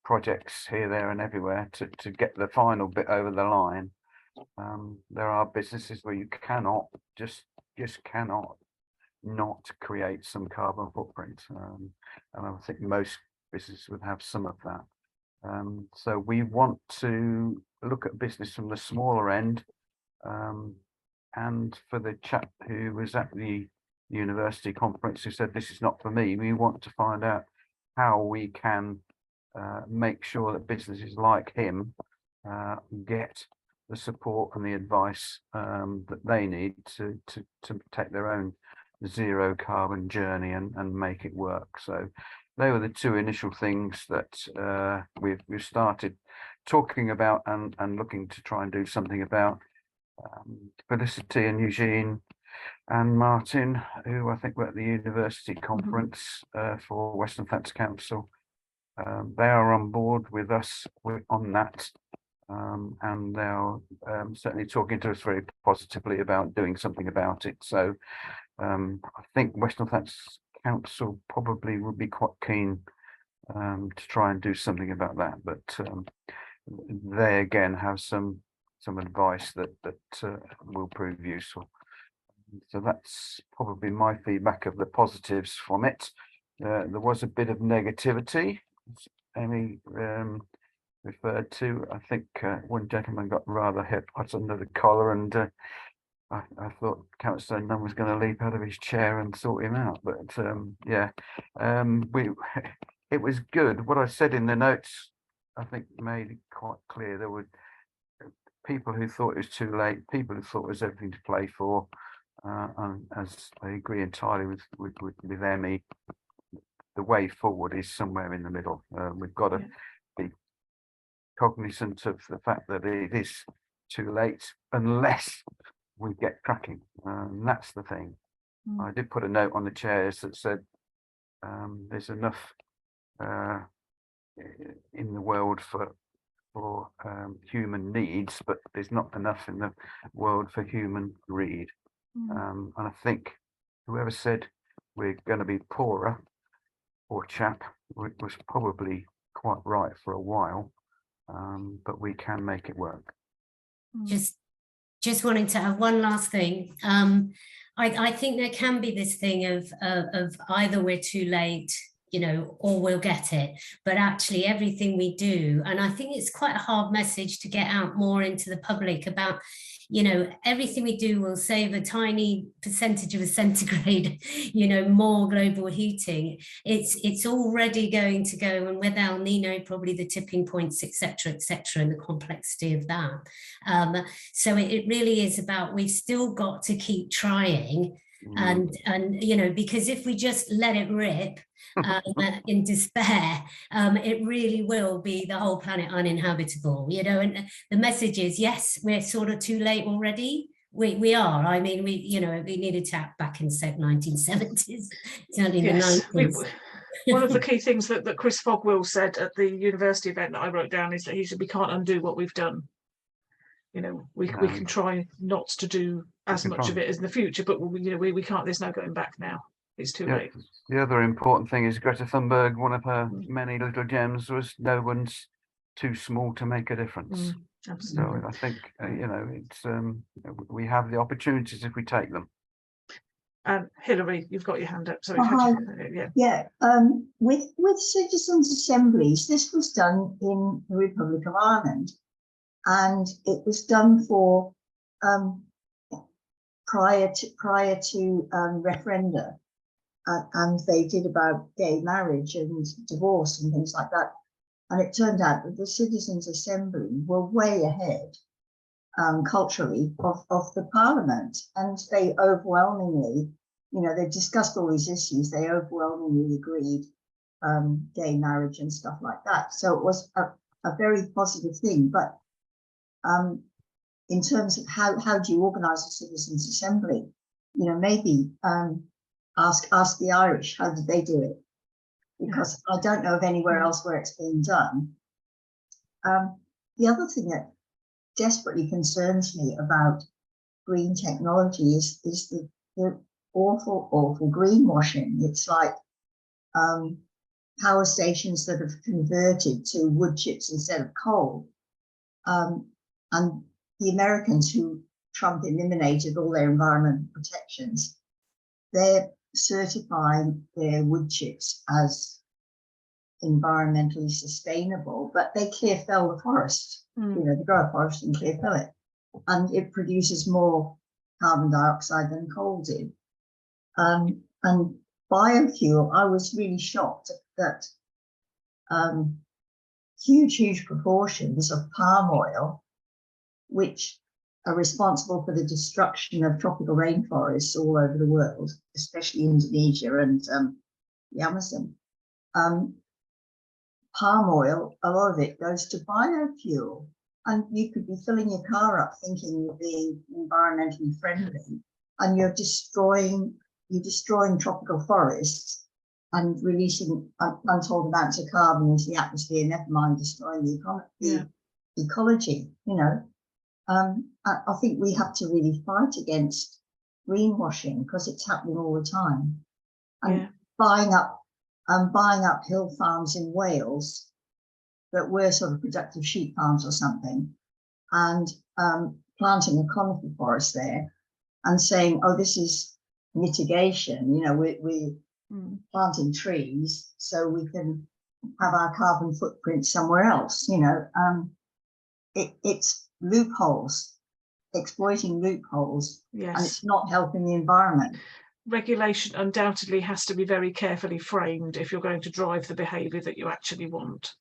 projects here, there and everywhere to get the final bit over the line. There are businesses where you cannot just cannot not create some carbon footprint, and I think most businesses would have some of that. So we want to look at business from the smaller end, and for the chap who was at the university conference who said this is not for me, we want to find out how we can make sure that businesses like him get the support and the advice that they need to take their own zero carbon journey and make it work. So they were the two initial things that we've started talking about and looking to try and do something about. Felicity and Eugene and Martin, who I think were at the university conference for West Northampton Council, they are on board with us on that, and they're certainly talking to us very positively about doing something about it. So I think West Northampton Council probably would be quite keen to try and do something about that, but they again have some advice that will prove useful. So that's probably my feedback of the positives from it. There was a bit of negativity, Amy referred to. I think one gentleman got rather hit under the collar, and I thought Councillor Nunn was going to leap out of his chair and sort him out, but yeah, it was good. What I said in the notes, I think, made it quite clear. There were people who thought it was too late, people who thought it was everything to play for, and as I agree entirely with Emmy, the way forward is somewhere in the middle. We've got to be cognizant of the fact that it is too late unless we get cracking, and that's the thing. I did put a note on the chairs that said there's enough in the world for for human needs, but there's not enough in the world for human greed. And I think whoever said we're going to be poorer, poor chap, was probably quite right for a while, but we can make it work. Just wanting to add one last thing. I think there can be this thing of either we're too late, you know, or we'll get it. But actually everything we do, and I think it's quite a hard message to get out more into the public about, you know, everything we do will save a tiny percentage of a centigrade, you know, more global heating. It's already going to go, and with El Nino, probably the tipping points, etc., and the complexity of that. So it really is about, we've still got to keep trying, and you know, because if we just let it rip in despair, it really will be the whole planet uninhabitable, you know. And the message is, yes, we're sort of too late already. We are. I mean, we needed to act back in 1970s, certainly in the 90s. One of the key things that Chris Fogwill said at the university event that I wrote down is that he said we can't undo what we've done. You know, we can try not to do as much of it as in the future, but we can't. There's no going back now. It's too late. The other important thing is Greta Thunberg, one of her many little gems was no one's too small to make a difference. Absolutely. So I think, it's we have the opportunities if we take them. Hilary, you've got your hand up. Sorry. With citizens' assemblies, this was done in the Republic of Ireland, and it was done for prior to referenda. And they did about gay marriage and divorce and things like that. And it turned out that the Citizens' Assembly were way ahead culturally of the Parliament. And they overwhelmingly, they discussed all these issues, they overwhelmingly agreed gay marriage and stuff like that. So it was a very positive thing. But in terms of how do you organise a Citizens' Assembly, maybe ask the Irish, how did they do it? Because I don't know of anywhere else where it's been done. The other thing that desperately concerns me about green technology is the awful greenwashing. It's like power stations that have converted to wood chips instead of coal. And the Americans, who Trump eliminated all their environmental protections, they're certifying their wood chips as environmentally sustainable, but they clear fell the forest. They grow a forest and clear fell it, and it produces more carbon dioxide than coal did. And biofuel, I was really shocked that huge proportions of palm oil, which are responsible for the destruction of tropical rainforests all over the world, especially Indonesia and the Amazon. Palm oil, a lot of it goes to biofuel, and you could be filling your car up thinking you're being environmentally friendly, and you're destroying tropical forests and releasing untold amounts of carbon into the atmosphere, never mind destroying the ecology, I think we have to really fight against greenwashing because it's happening all the time. And buying up hill farms in Wales that were sort of productive sheep farms or something, and planting a conifer forest there and saying, oh, this is mitigation, we're planting trees so we can have our carbon footprint somewhere else, it's loopholes, exploiting loopholes, and it's not helping the environment. Regulation undoubtedly has to be very carefully framed if you're going to drive the behaviour that you actually want,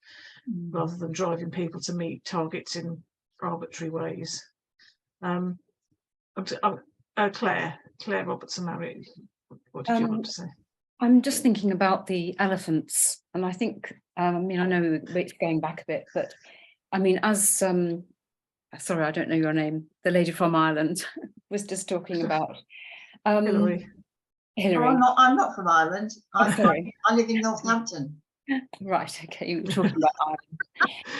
rather than driving people to meet targets in arbitrary ways. Claire Robertson-Marriott, what did you want to say? I'm just thinking about the elephants, and I think, I know it's going back a bit, but as sorry, I don't know your name, the lady from Ireland was just talking about. Hilary. Oh, I'm not from Ireland. Sorry. I live in Northampton. Right, okay, you were talking about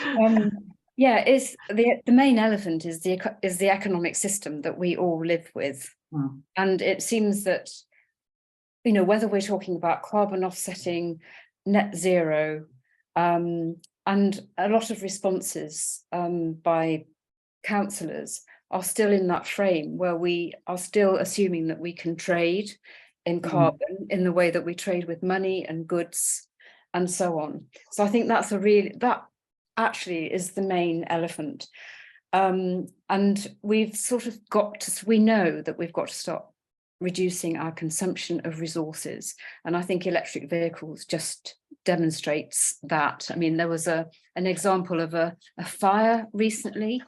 Ireland. Yeah, is the main elephant is the economic system that we all live with. And it seems that, you know, whether we're talking about carbon offsetting, net zero, and a lot of responses by councillors are still in that frame where we are still assuming that we can trade in carbon in the way that we trade with money and goods and so on. So I think that's that actually is the main elephant. And we've sort of we know that we've got to stop reducing our consumption of resources. And I think electric vehicles just demonstrates that. I mean, there was an example of a fire recently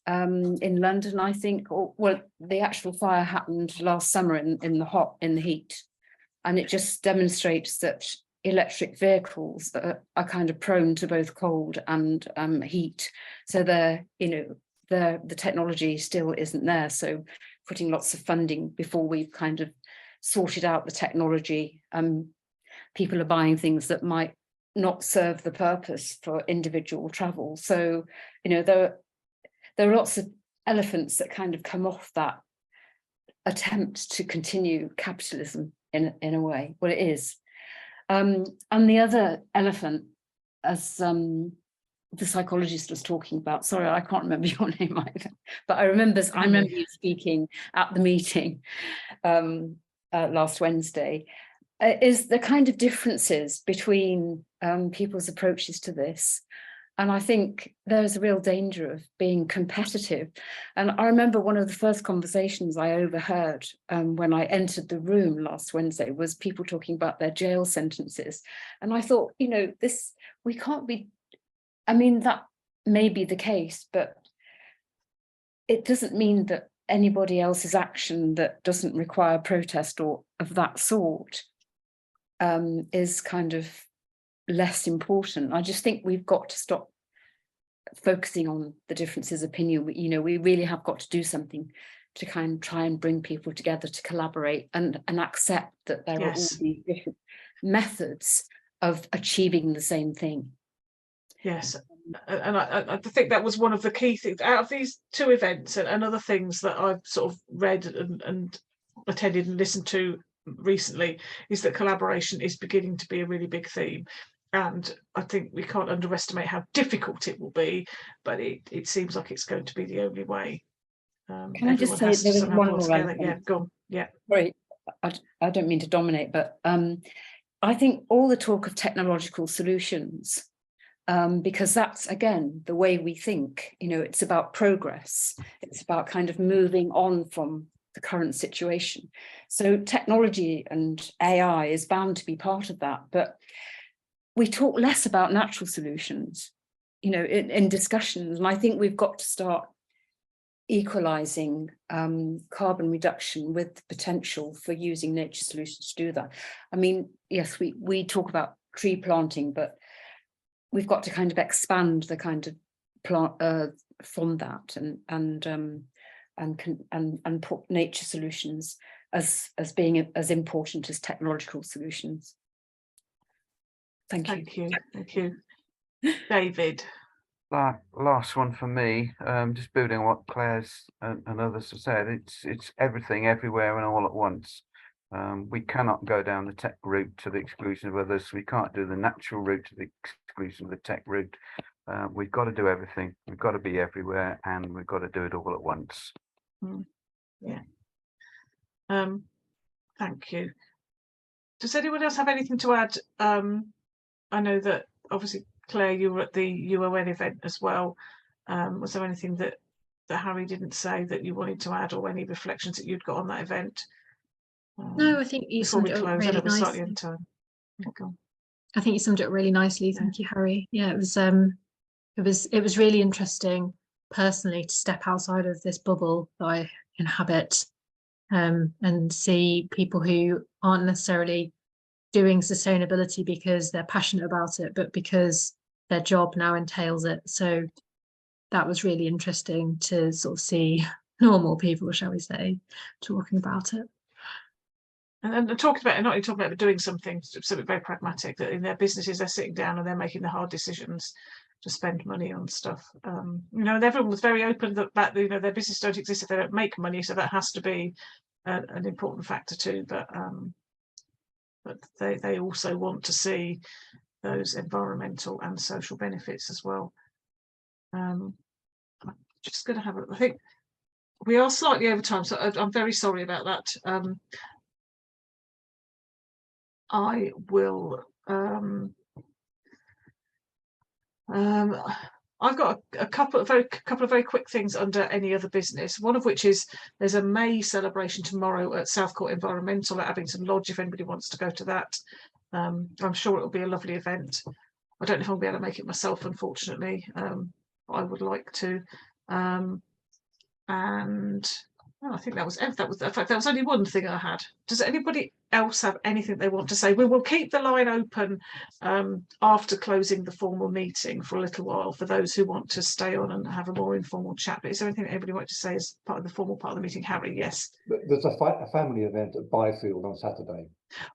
in London, I think, well, the actual fire happened last summer in the heat. And it just demonstrates that electric vehicles are kind of prone to both cold and heat. So the technology still isn't there. So putting lots of funding before we've kind of sorted out the technology, people are buying things that might not serve the purpose for individual travel. So, you know, there are lots of elephants that kind of come off that attempt to continue capitalism in a way. Well, it is. And the other elephant, as the psychologist was talking about, sorry, I can't remember your name either, but I remember you speaking at the meeting last Wednesday, is the kind of differences between people's approaches to this. And I think there's a real danger of being competitive. And I remember one of the first conversations I overheard when I entered the room last Wednesday was people talking about their jail sentences. And I thought, you know, we can't be, I mean, that may be the case, but it doesn't mean that anybody else's action that doesn't require protest or of that sort is kind of less important. I just think we've got to stop focusing on the differences of opinion. You know, we really have got to do something to kind of try and bring people together to collaborate and accept that there are all these different methods of achieving the same thing. Yes, and I think that was one of the key things out of these two events and other things that I've sort of read and attended and listened to recently, is that collaboration is beginning to be a really big theme. And I think we can't underestimate how difficult it will be, but it seems like it's going to be the only way. Can I just say there was one more? Yeah, go on. Yeah. Sorry, I don't mean to dominate, but I think all the talk of technological solutions, because that's, again, the way we think, you know, it's about progress. It's about kind of moving on from the current situation. So technology and AI is bound to be part of that, but we talk less about natural solutions, you know, in discussions. And I think we've got to start equalising carbon reduction with the potential for using nature solutions to do that. I mean, yes, we talk about tree planting, but we've got to kind of expand the kind of plant from that and put nature solutions as being as important as technological solutions. Thank you. Thank you. David. Last one for me, just building on what Claire's and others have said, it's everything, everywhere and all at once. We cannot go down the tech route to the exclusion of others. We can't do the natural route to the exclusion of the tech route. We've got to do everything. We've got to be everywhere, and we've got to do it all at once. Yeah. Thank you. Does anyone else have anything to add? I know that obviously, Claire, you were at the UON event as well. Was there anything that Harry didn't say that you wanted to add, or any reflections that you'd got on that event? No, I think you summed it up really nicely. I think you summed it up really nicely. Thank you, Harry. Yeah, it was really interesting personally to step outside of this bubble that I inhabit and see people who aren't necessarily doing sustainability because they're passionate about it, but because their job now entails it. So that was really interesting to sort of see normal people, shall we say, talking about it. And talking about it, not only talking about it, but doing something very pragmatic, that in their businesses they're sitting down and they're making the hard decisions spend money on stuff. You know, and everyone was very open that you know, their business don't exist if they don't make money, so that has to be an important factor too. But they also want to see those environmental and social benefits as well. I'm just going to have I think we are slightly over time, so I'm very sorry about that. I will. I've got a couple of very quick things under any other business. One of which is there's a May celebration tomorrow at Southcourt Environmental at Abington Lodge. If anybody wants to go to that, I'm sure it'll be a lovely event. I don't know if I'll be able to make it myself, unfortunately. I would like to. And I think that was in fact there was only one thing I had. Does anybody else have anything they want to say? We will keep the line open after closing the formal meeting for a little while for those who want to stay on and have a more informal chat. But is there anything anybody wants to say as part of the formal part of the meeting? Harry, yes. There's a family event at Byfield on Saturday.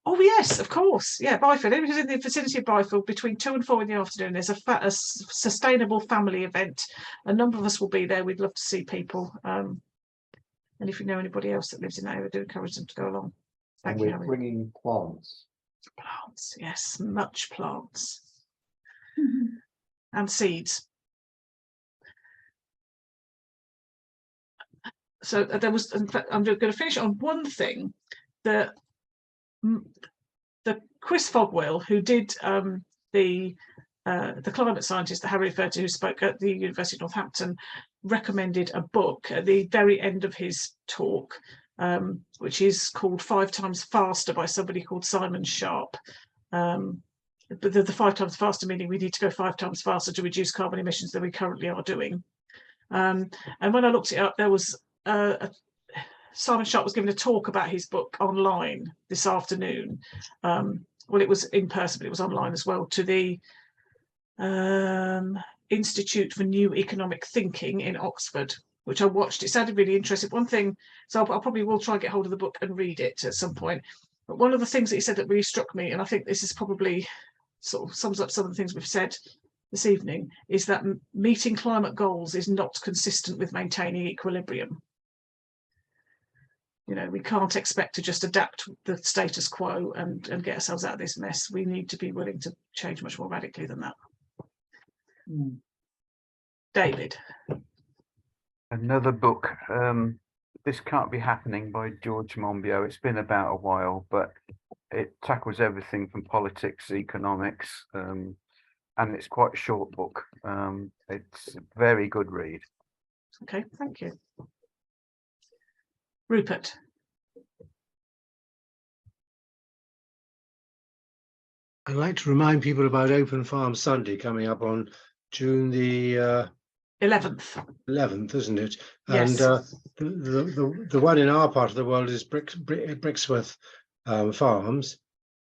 Oh yes, of course. Yeah, Byfield. Anybody's in the vicinity of Byfield between 2 and 4 in the afternoon. There's a sustainable family event. A number of us will be there. We'd love to see people. And if you know anybody else that lives in that area, do encourage them to go along. Thank you, We're bringing plants. Plants, yes, much plants. And seeds. So there was, in fact, I'm going to finish on one thing. The Chris Fogwell, who did the climate scientist that Harry referred to, who spoke at the University of Northampton, recommended a book at the very end of his talk, which is called 5 Times Faster by somebody called Simon Sharp. But the 5 times faster meaning we need to go 5 times faster to reduce carbon emissions than we currently are doing. And when I looked it up, there was Simon Sharp was giving a talk about his book online this afternoon. Well, it was in person, but it was online as well, to the Institute for New Economic Thinking in Oxford, which I watched. It sounded really interesting. One thing, so I probably will try and get hold of the book and read it at some point. But one of the things that he said that really struck me, and I think this is probably sort of sums up some of the things we've said this evening, is that meeting climate goals is not consistent with maintaining equilibrium. You know, we can't expect to just adapt the status quo and get ourselves out of this mess. We need to be willing to change much more radically than that. David. Another book, This Can't Be Happening by George Monbiot. It's been about a while, but it tackles everything from politics, economics, and it's quite a short book. It's a very good read. Okay, thank you. Rupert. I'd like to remind people about Open Farm Sunday coming up on June the 11th, isn't it? Yes. And the one in our part of the world is Brixworth Farms,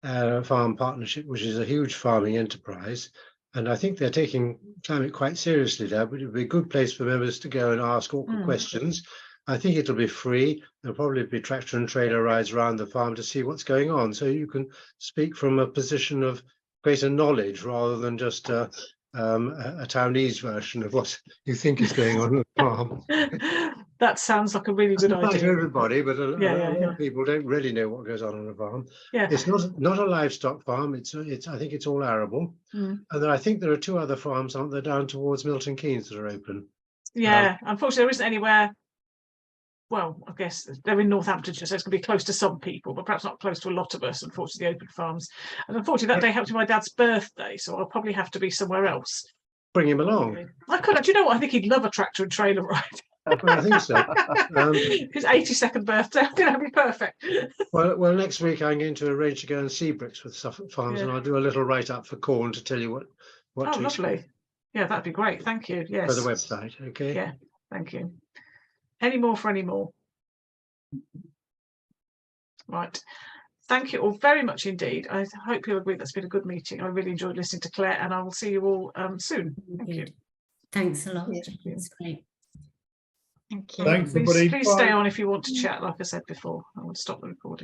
Farm Partnership, which is a huge farming enterprise. And I think they're taking climate quite seriously there, but it would be a good place for members to go and ask awkward questions. I think it'll be free. There'll probably be tractor and trailer rides around the farm to see what's going on. So you can speak from a position of greater knowledge rather than just a Townese version of what you think is going on at the farm. That sounds like a really good idea. Not to everybody, but a lot yeah. of people don't really know what goes on a farm. Yeah. It's not a livestock farm. It's I think it's all arable. And then I think there are 2 other farms, aren't there, down towards Milton Keynes that are open. Yeah, unfortunately there isn't anywhere. Well, I guess they're in Northamptonshire, so it's going to be close to some people, but perhaps not close to a lot of us, unfortunately, the open farms. And unfortunately, that day happened to my dad's birthday, so I'll probably have to be somewhere else. Bring him along. I could. Do you know what? I think he'd love a tractor and trailer ride. Well, I think so. His 82nd birthday, I think that'd be perfect. Well, next week I'm going to arrange to go and see Brixworth Farms, and I'll do a little write-up for Corn to tell you what to lovely. expect. Yeah, that'd be great. Thank you. Yes. For the website, okay. Yeah, thank you. Any more for any more? Right. Thank you all very much indeed. I hope you'll agree that's been a good meeting. I really enjoyed listening to Claire, and I will see you all soon. Thank you. Thanks a lot. That's great. Thank you. Thanks, everybody. Please stay on if you want to chat, like I said before. I will stop the recording.